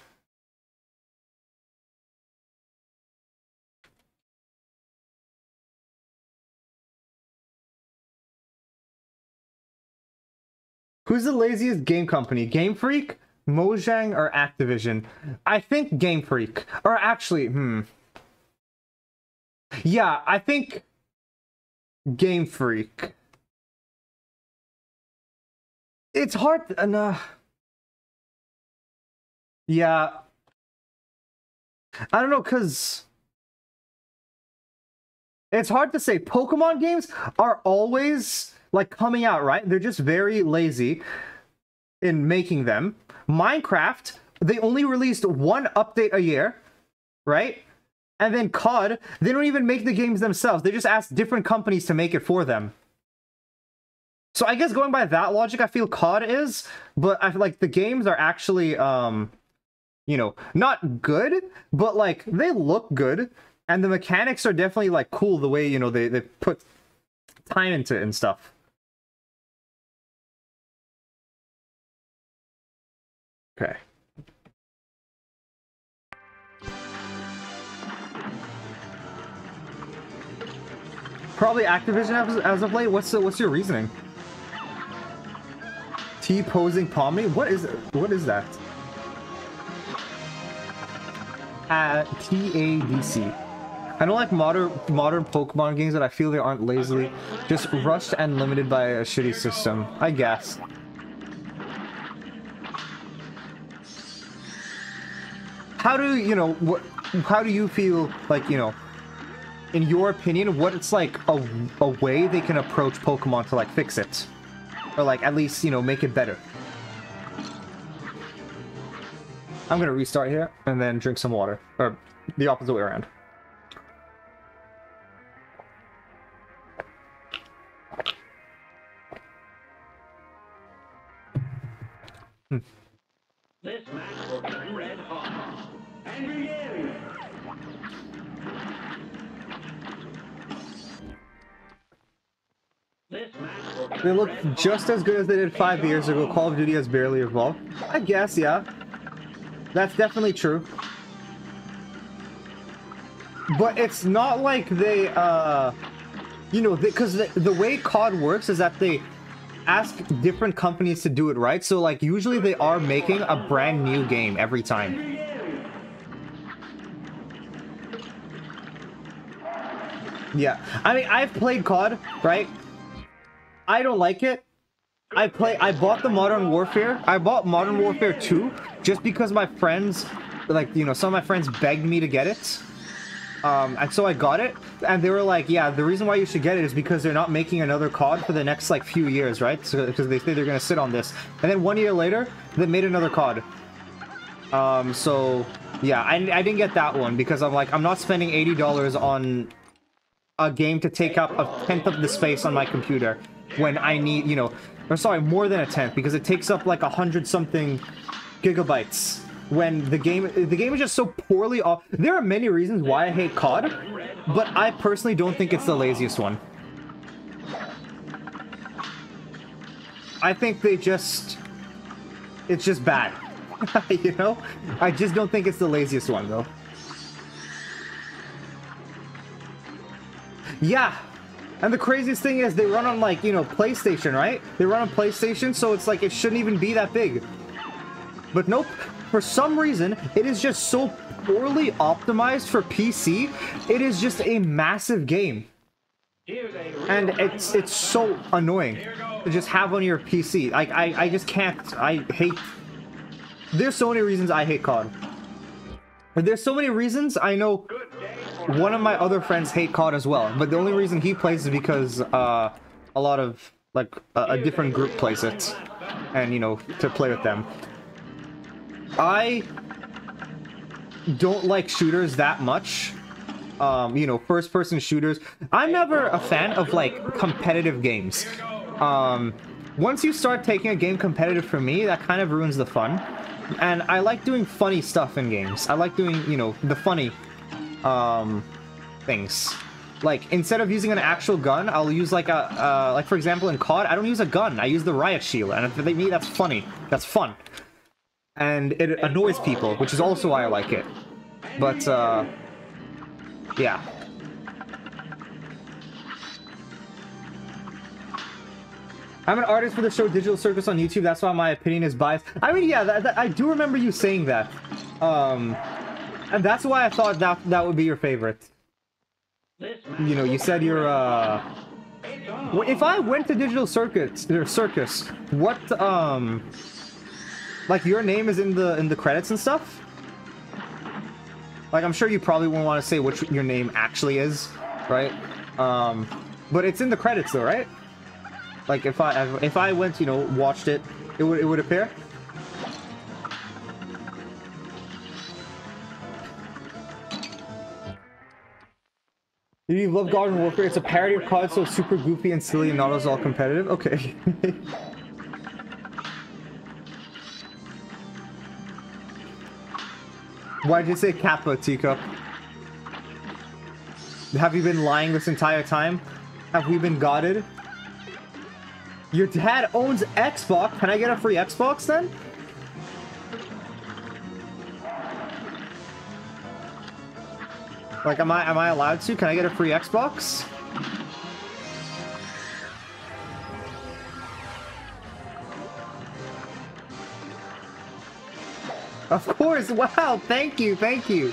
Who's the laziest game company? Game Freak, Mojang, or Activision? I think Game Freak. Or actually, yeah, I think Game Freak. It's hard. Nah. Yeah. I don't know, because it's hard to say. Pokemon games are always, like, coming out, right? They're just very lazy in making them. Minecraft, they only released one update a year, right? And then COD, they don't even make the games themselves. They just ask different companies to make it for them. So I guess going by that logic, I feel COD is, but I feel like the games are actually, you know, not good, but like they look good, and the mechanics are definitely like cool the way, you know, they put time into it and stuff. Okay. Probably Activision as of late. What's your reasoning? T posing Pomni? What is that? TADC. I don't like modern Pokemon games, but I feel they aren't lazily, just rushed and limited by a shitty system, I guess. How do you know what? How do you feel like, you know, in your opinion, what it's like a way they can approach Pokemon to like fix it, or like at least, you know, make it better? I'm gonna restart here and then drink some water, or the opposite way around. This match will be red hot. And begin! This match will be They look red hot. just as good as they did 5 years ago. Call of Duty has barely evolved. I guess, yeah. That's definitely true. But it's not like they, you know, because the way COD works is that they ask different companies to do it, right? So, like, usually they are making a brand new game every time. Yeah. I mean, I've played COD, right? I don't like it. I bought the Modern Warfare. I bought Modern Warfare 2 just because my friends, like, you know, some of my friends begged me to get it. And so I got it, and they were like, yeah, the reason why you should get it is because they're not making another COD for the next, like, few years, right? So, because they say they're gonna sit on this. And then 1 year later, they made another COD. So, yeah, I didn't get that one because I'm like, I'm not spending $80 on a game to take up a tenth of the space on my computer when I need, you know, or sorry, more than a tenth, because it takes up like 100-something gigabytes. When the game is just so poorly off. There are many reasons why I hate COD, but I personally don't think it's the laziest one. I think it's just bad. You know? I just don't think it's the laziest one, though. Yeah. And the craziest thing is they run on, like, you know, PlayStation, right? They run on PlayStation, so it's like it shouldn't even be that big. But nope. For some reason, it is just so poorly optimized for PC. It is just a massive game. And it's so annoying to just have on your PC. I just can't. I hate... There's so many reasons I hate COD. There's so many reasons. I know one of my other friends hate COD as well, but the only reason he plays is because a lot of, like, a different group plays it. And, you know, to play with them. I don't like shooters that much. You know, first-person shooters. I'm never a fan of, like, competitive games. Once you start taking a game competitive for me, that kind of ruins the fun. And I like doing funny stuff in games. I like doing, you know, the funny, things. Like, instead of using an actual gun, I'll use, like, like, for example, in COD, I don't use a gun. I use the riot shield. And for me, that's funny. That's fun. And it annoys people, which is also why I like it. But, yeah. I'm an artist for the show Digital Circus on YouTube, that's why my opinion is biased. I mean, yeah, I do remember you saying that. And that's why I thought that would be your favorite. You know, you said you're, if I went to Digital Circus, what, like, your name is in the credits and stuff? Like, I'm sure you probably won't want to say what your name actually is, right? But it's in the credits though, right? Like, if I went, you know, watched it, it would appear? You love Garden Warfare, it's a parody of COD, so it's super goofy and silly and not as all competitive? Okay. Why'd you say Kappa, Teacup? Have you been lying this entire time? Have we been godded? Your dad owns Xbox. Can I get a free Xbox then? Like, am I allowed to? Can I get a free Xbox? Of course! Wow! Thank you! Thank you!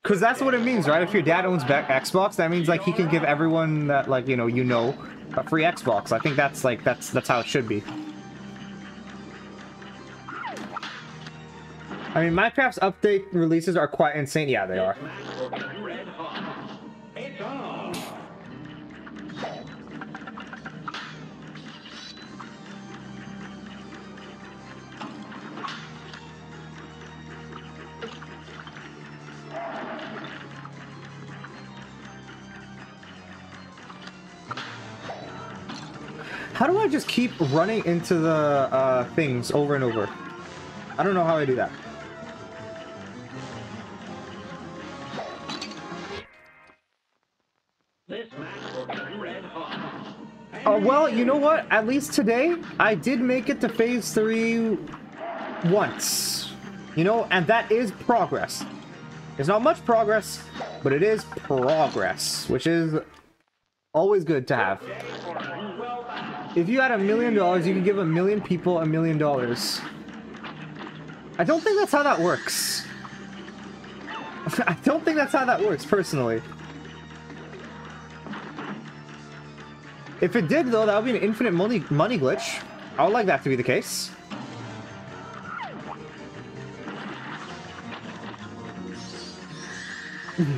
Because that's what it means, right? If your dad owns Xbox, that means, like, he can give everyone that, like, you know, a free Xbox. I think that's, like, that's how it should be. I mean, Minecraft's update releases are quite insane. Yeah, they are. How do I just keep running into the things over and over? I don't know how I do that. This match will be red hot. Well, you know what? At least today, I did make it to phase 3 once. You know, and that is progress. It's not much progress, but it is progress, which is always good to have. If you had $1 million, you could give 1 million people $1 million. I don't think that's how that works. I don't think that's how that works, personally. If it did, though, that would be an infinite money glitch. I would like that to be the case.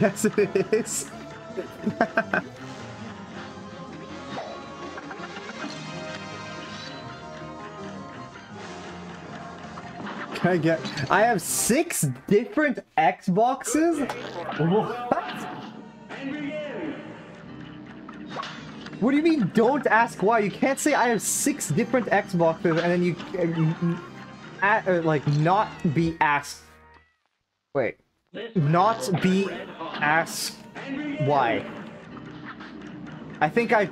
Yes, it is. I have 6 different Xboxes? What? What do you mean, don't ask why? You can't say I have 6 different Xboxes and then you like, not be asked. Wait. Not be asked why. I think I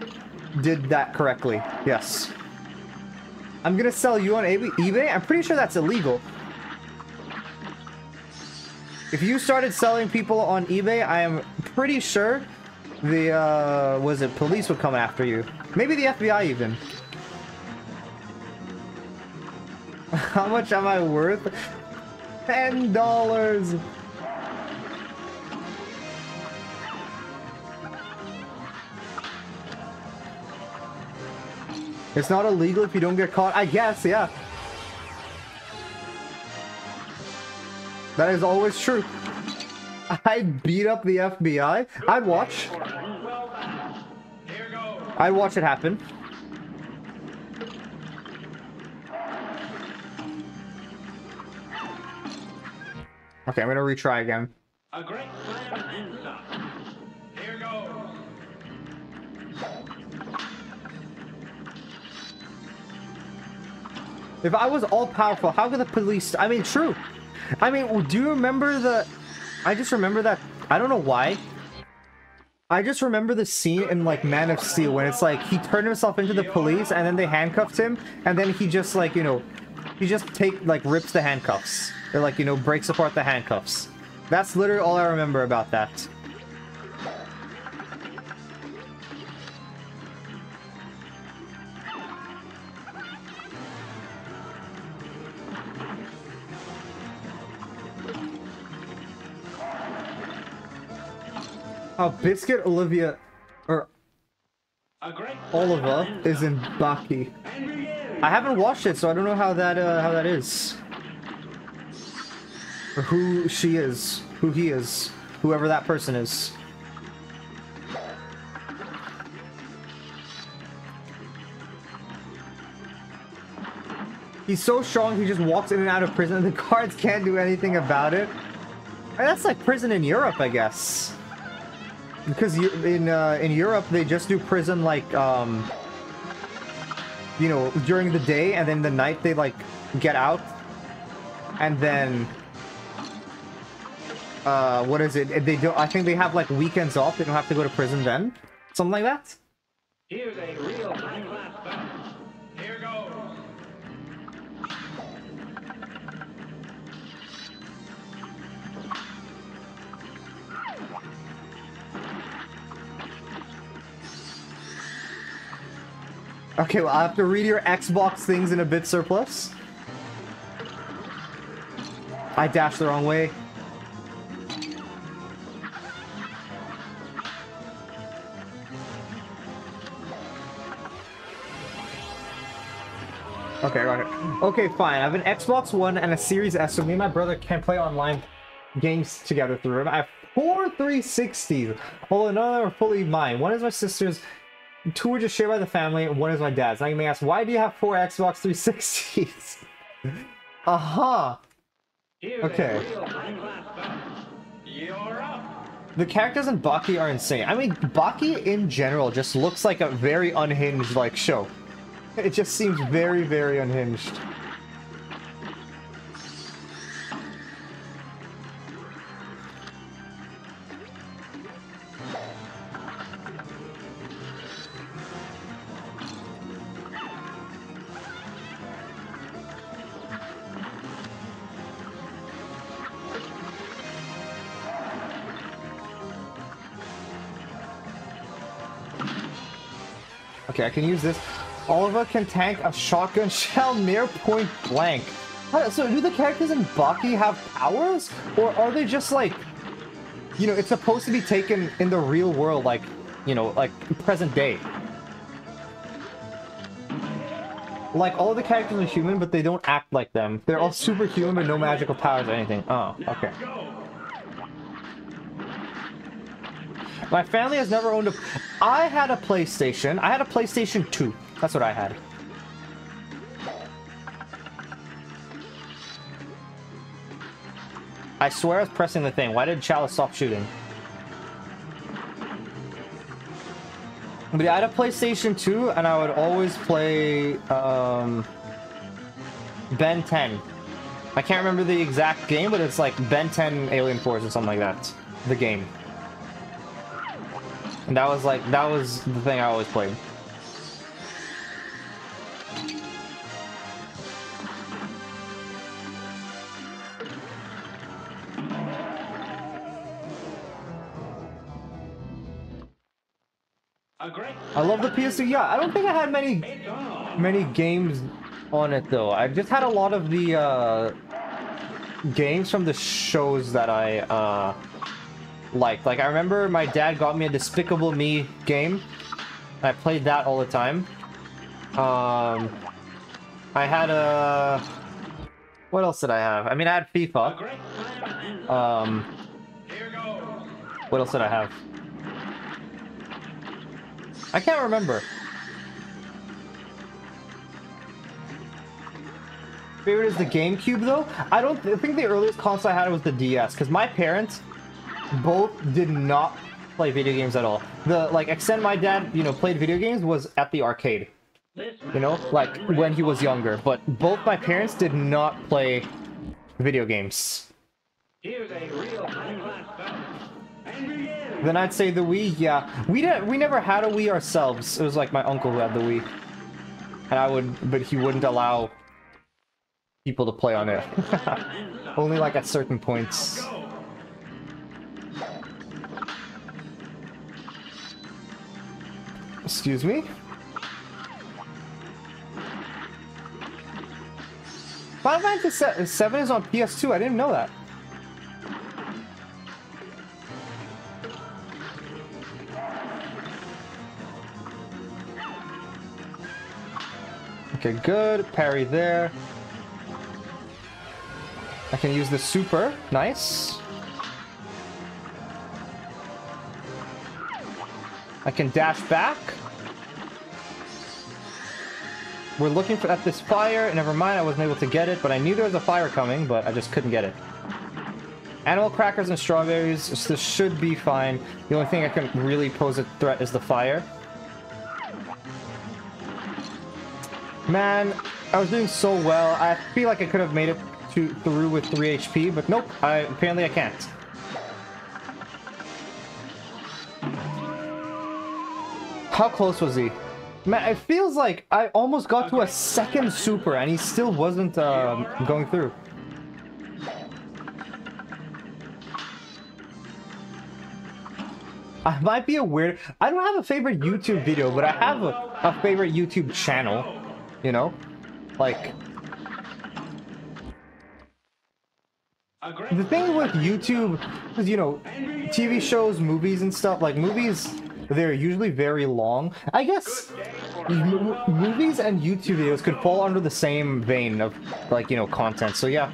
did that correctly. Yes. I'm gonna sell you on eBay? I'm pretty sure that's illegal. If you started selling people on eBay, I am pretty sure the, was it police would come after you. Maybe the FBI even. How much am I worth? $10. It's not illegal if you don't get caught? I guess, yeah. That is always true. I'd beat up the FBI. I'd watch. I'd watch it happen. Okay, I'm gonna retry again. A great slam and some. Here goes. If I was all powerful, how could the police? I mean, true. I mean, do you remember the? I just remember that. I don't know why. I just remember the scene in like Man of Steel when it's like he turned himself into the police and then they handcuffed him and then he just like, you know, he just rips the handcuffs or like, you know, breaks apart the handcuffs. That's literally all I remember about that. Biscuit Olivia, or Oliver is in Baki. I haven't watched it, so I don't know how that is. Or who she is, who he is, whoever that person is. He's so strong, he just walks in and out of prison, and the guards can't do anything about it. And that's like prison in Europe, I guess. Because in Europe, they just do prison, like, you know, during the day, and then the night they, like, get out. And then, what is it? They don't, I think they have, like, weekends off. They don't have to go to prison then. Something like that. Here's a real high-class bout. Here goes. Okay, well, I have to read your Xbox things in a bit surplus. I dashed the wrong way. Okay, got it. Okay, fine. I have an Xbox One and a Series S, so me and my brother can play online games together through it. I have 4 360s. Although none of them are fully mine. One is my sister's, 2 are just shared by the family, and 1 is my dad's. Now you may ask, why do you have 4 Xbox 360s? Uh-huh. Okay. The characters in Baki are insane. I mean, Baki in general just looks like a very unhinged, like, show. It just seems very, very unhinged. Okay, I can use this. Oliver can tank a shotgun shell near point blank. So do the characters in Baki have powers? Or are they just like... You know, it's supposed to be taken in the real world, like, you know, like present day. Like, all of the characters are human, but they don't act like them. They're all superhuman, but no magical powers or anything. Oh, okay. My family has never owned a... I had a PlayStation. I had a PlayStation 2. That's what I had. I swear I was pressing the thing. Why did Chalice stop shooting? But yeah, I had a PlayStation 2, and I would always play, Ben 10. I can't remember the exact game, but it's like Ben 10 Alien Force or something like that. The game. And that was the thing I always played. I love the PS2. Yeah, I don't think I had many games on it though. I just had a lot of the games from the shows that I liked. Like I remember my dad got me a Despicable Me game. I played that all the time. I had a... What else did I have? I mean, I had FIFA. What else did I have? I can't remember. Favorite is the GameCube, though? I think the earliest console I had was the DS, because my parents both did not play video games at all. The, like, extent my dad, you know, played video games was at the arcade. You know, like, when he was younger. But both my parents did not play video games. Here's a real high-class start. And begin. Then I'd say the Wii, yeah. We never had a Wii ourselves. It was like my uncle who had the Wii. And but he wouldn't allow people to play on it. Only like at certain points. Excuse me? Final Fantasy 7 is on PS2. I didn't know that. Okay, good. Parry there. I can use the super. Nice. I can dash back. We're looking at this fire. Never mind, I wasn't able to get it, but I knew there was a fire coming, but I just couldn't get it. Animal crackers and strawberries. This should be fine. The only thing I can really pose a threat is the fire. Man, I was doing so well. I feel like I could have made it through with 3 HP, but nope. Apparently I can't. How close was he? Man, it feels like I almost got to a second super and he still wasn't going through. I might be a weird... I don't have a favorite YouTube video, but I have a favorite YouTube channel. You know? Like... The thing with YouTube is, you know, TV shows, movies and stuff, like movies, they're usually very long. I guess movies and YouTube videos could fall under the same vein of, like, you know, content, so yeah.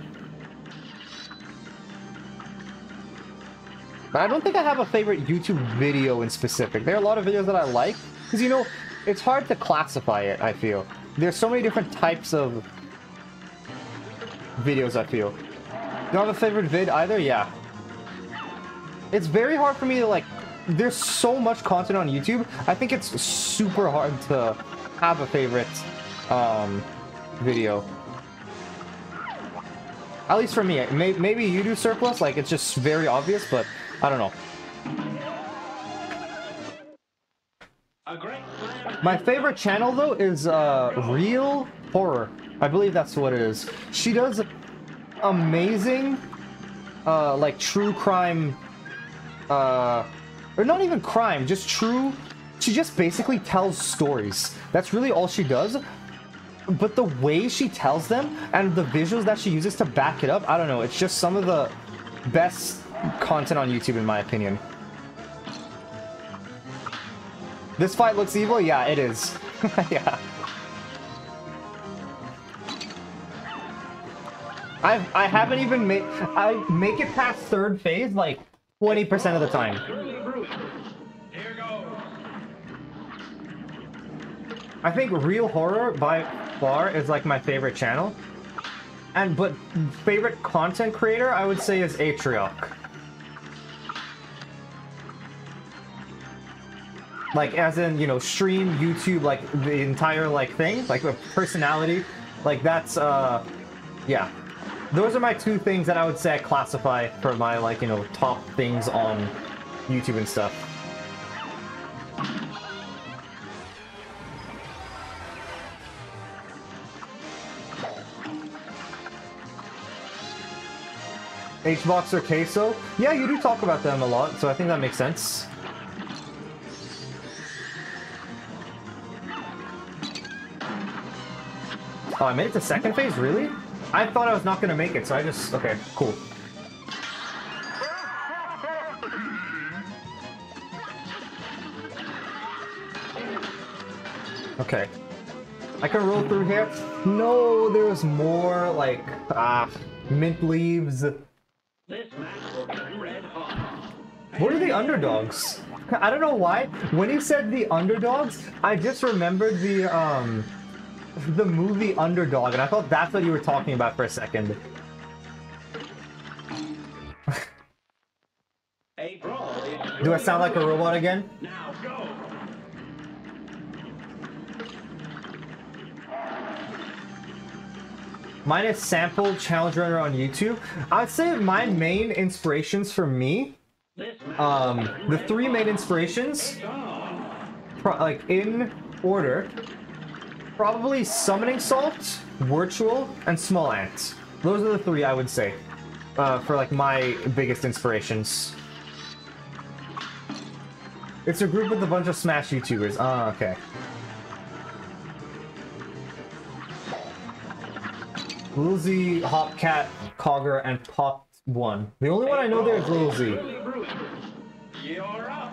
But I don't think I have a favorite YouTube video in specific. There are a lot of videos that I like, because, you know, it's hard to classify it, I feel. There's so many different types of videos, I feel. You don't have a favorite vid either? Yeah. It's very hard for me to, like... There's so much content on YouTube. I think it's super hard to have a favorite video. At least for me. Maybe you do surplus, like it's just very obvious, but I don't know. My favorite channel though is Real Horror. I believe that's what it is. She does amazing like true crime or not even crime, just true. She just basically tells stories. That's really all she does. But the way she tells them and the visuals that she uses to back it up, I don't know, it's just some of the best content on YouTube in my opinion. This fight looks evil? Yeah, it is. Yeah. I haven't even made... I make it past third phase like 20% of the time. I think Real Horror by far is like my favorite channel. But favorite content creator I would say is Atrioc. Like as in, you know, stream, YouTube, like the entire like thing, like a personality. Like that's yeah. Those are my two things that I would say I classify for my like, you know, top things on YouTube and stuff. Hbox or Queso? Yeah, you do talk about them a lot, so I think that makes sense. Oh, I made it to second phase? Really? I thought I was not going to make it, so I just... Okay, cool. Okay. I can roll through here. No, there's more, like, mint leaves. What are the underdogs? I don't know why. When he said the underdogs, I just remembered the movie Underdog, and I thought that's what you were talking about for a second. Do I sound like a robot again? Now go. Mine is sampled challenge runner on YouTube. I'd say my main inspirations for me, the three main inspirations, like in order, probably Summoning Salt, Virtual, and Small Ant. Those are the three I would say for like my biggest inspirations. It's a group with a bunch of Smash YouTubers. Ah, okay. Lil Z, Hopcat, Cogger, and Pop1. The only one I know there is Lil Z. You're up.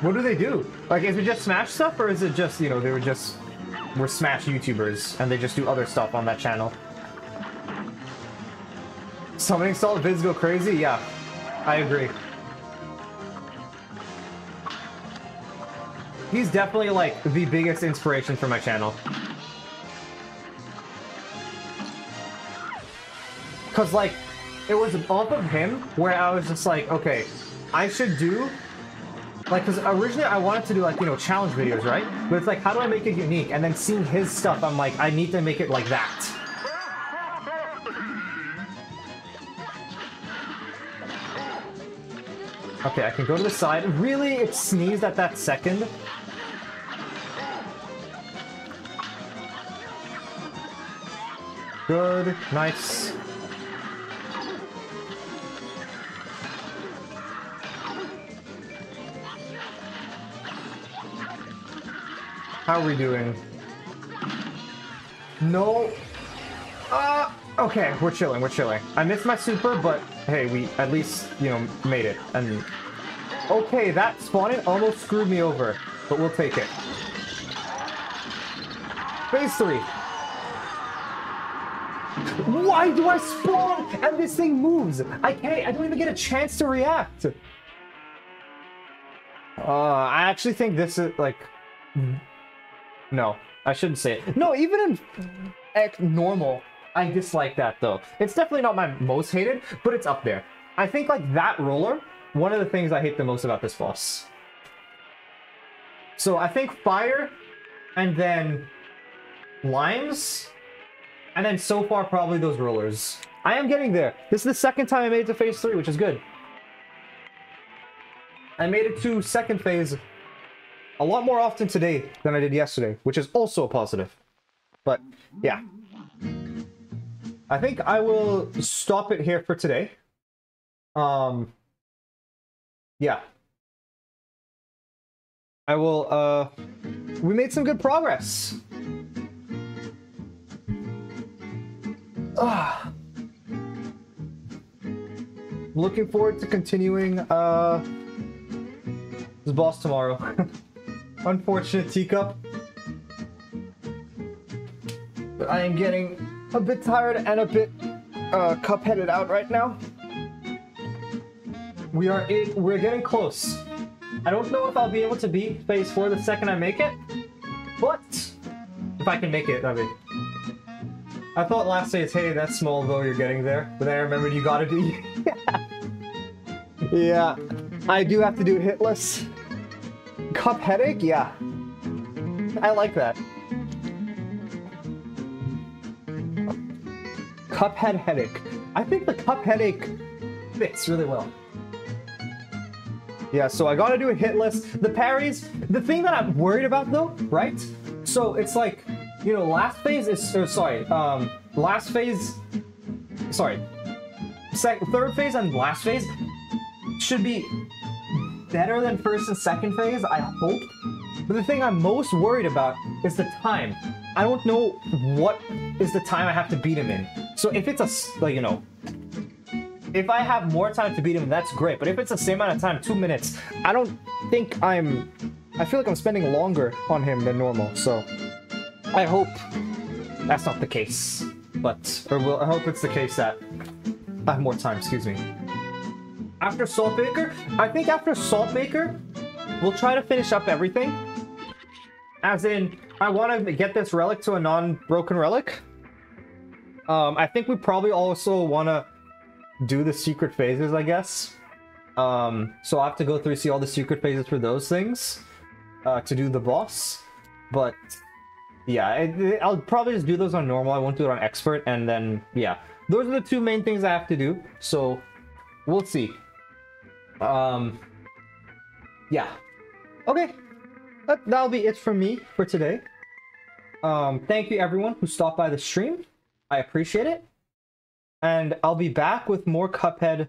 What do they do? Like, is it just Smash stuff, or is it just, you know, they were Smash YouTubers, and they just do other stuff on that channel? Summoning Salt vids go crazy? Yeah, I agree. He's definitely, like, the biggest inspiration for my channel. Because, like, it was off of him where I was just like, okay, I should do... Like, because originally I wanted to do, like, you know, challenge videos, right? But it's like, how do I make it unique? And then seeing his stuff, I'm like, I need to make it like that. Okay, I can go to the side. Really? It sneezed at that second? Good. Nice. How are we doing? No. Okay, we're chilling, we're chilling. I missed my super, but hey, we at least, you know, made it. And okay, that spawning almost screwed me over, but we'll take it. Phase 3. Why do I spawn and this thing moves? I don't even get a chance to react. I actually think this is like... No, I shouldn't say it. No, even in normal, I dislike that though. It's definitely not my most hated, but it's up there. I think like that roller, one of the things I hate the most about this boss. So I think fire, and then limes, and then so far probably those rollers. I am getting there. This is the second time I made it to phase 3, which is good. I made it to second phase a lot more often today than I did yesterday, which is also a positive. But yeah. I think I will stop it here for today. Yeah. I will, we made some good progress. Looking forward to continuing, this boss tomorrow. Unfortunate teacup. But I am getting a bit tired and a bit, cup-headed out right now. We're getting close. I don't know if I'll be able to beat phase 4 the second I make it, but if I can make it, I mean. I thought last phase, hey, that's small though, you're getting there, but then I remembered you gotta do. Yeah, I do have to do hitless. Cup headache, yeah. I like that. Cuphead headache. I think the cup headache fits really well. Yeah, so I gotta do a hit list. The parries, the thing that I'm worried about though, right? So it's like, you know, last phase is, third phase and last phase should be better than first and second phase, I hope. But the thing I'm most worried about is the time. I don't know what is the time I have to beat him in. So if it's a, like, you know, if I have more time to beat him, that's great. But if it's the same amount of time, 2 minutes, I don't think I feel like I'm spending longer on him than normal. So I hope that's not the case. But, I hope it's the case that I have more time, excuse me. After Saltbaker, I think after Saltbaker, we'll try to finish up everything. As in, I want to get this relic to a non-broken relic. I think we probably also want to do the secret phases, I guess. So I'll have to go through, see all the secret phases for those things, to do the boss. But, yeah, I'll probably just do those on normal, I won't do it on expert, and then, yeah. Those are the two main things I have to do, so we'll see. Yeah. Okay. That'll be it from me for today. Thank you everyone who stopped by the stream. I appreciate it. And I'll be back with more Cuphead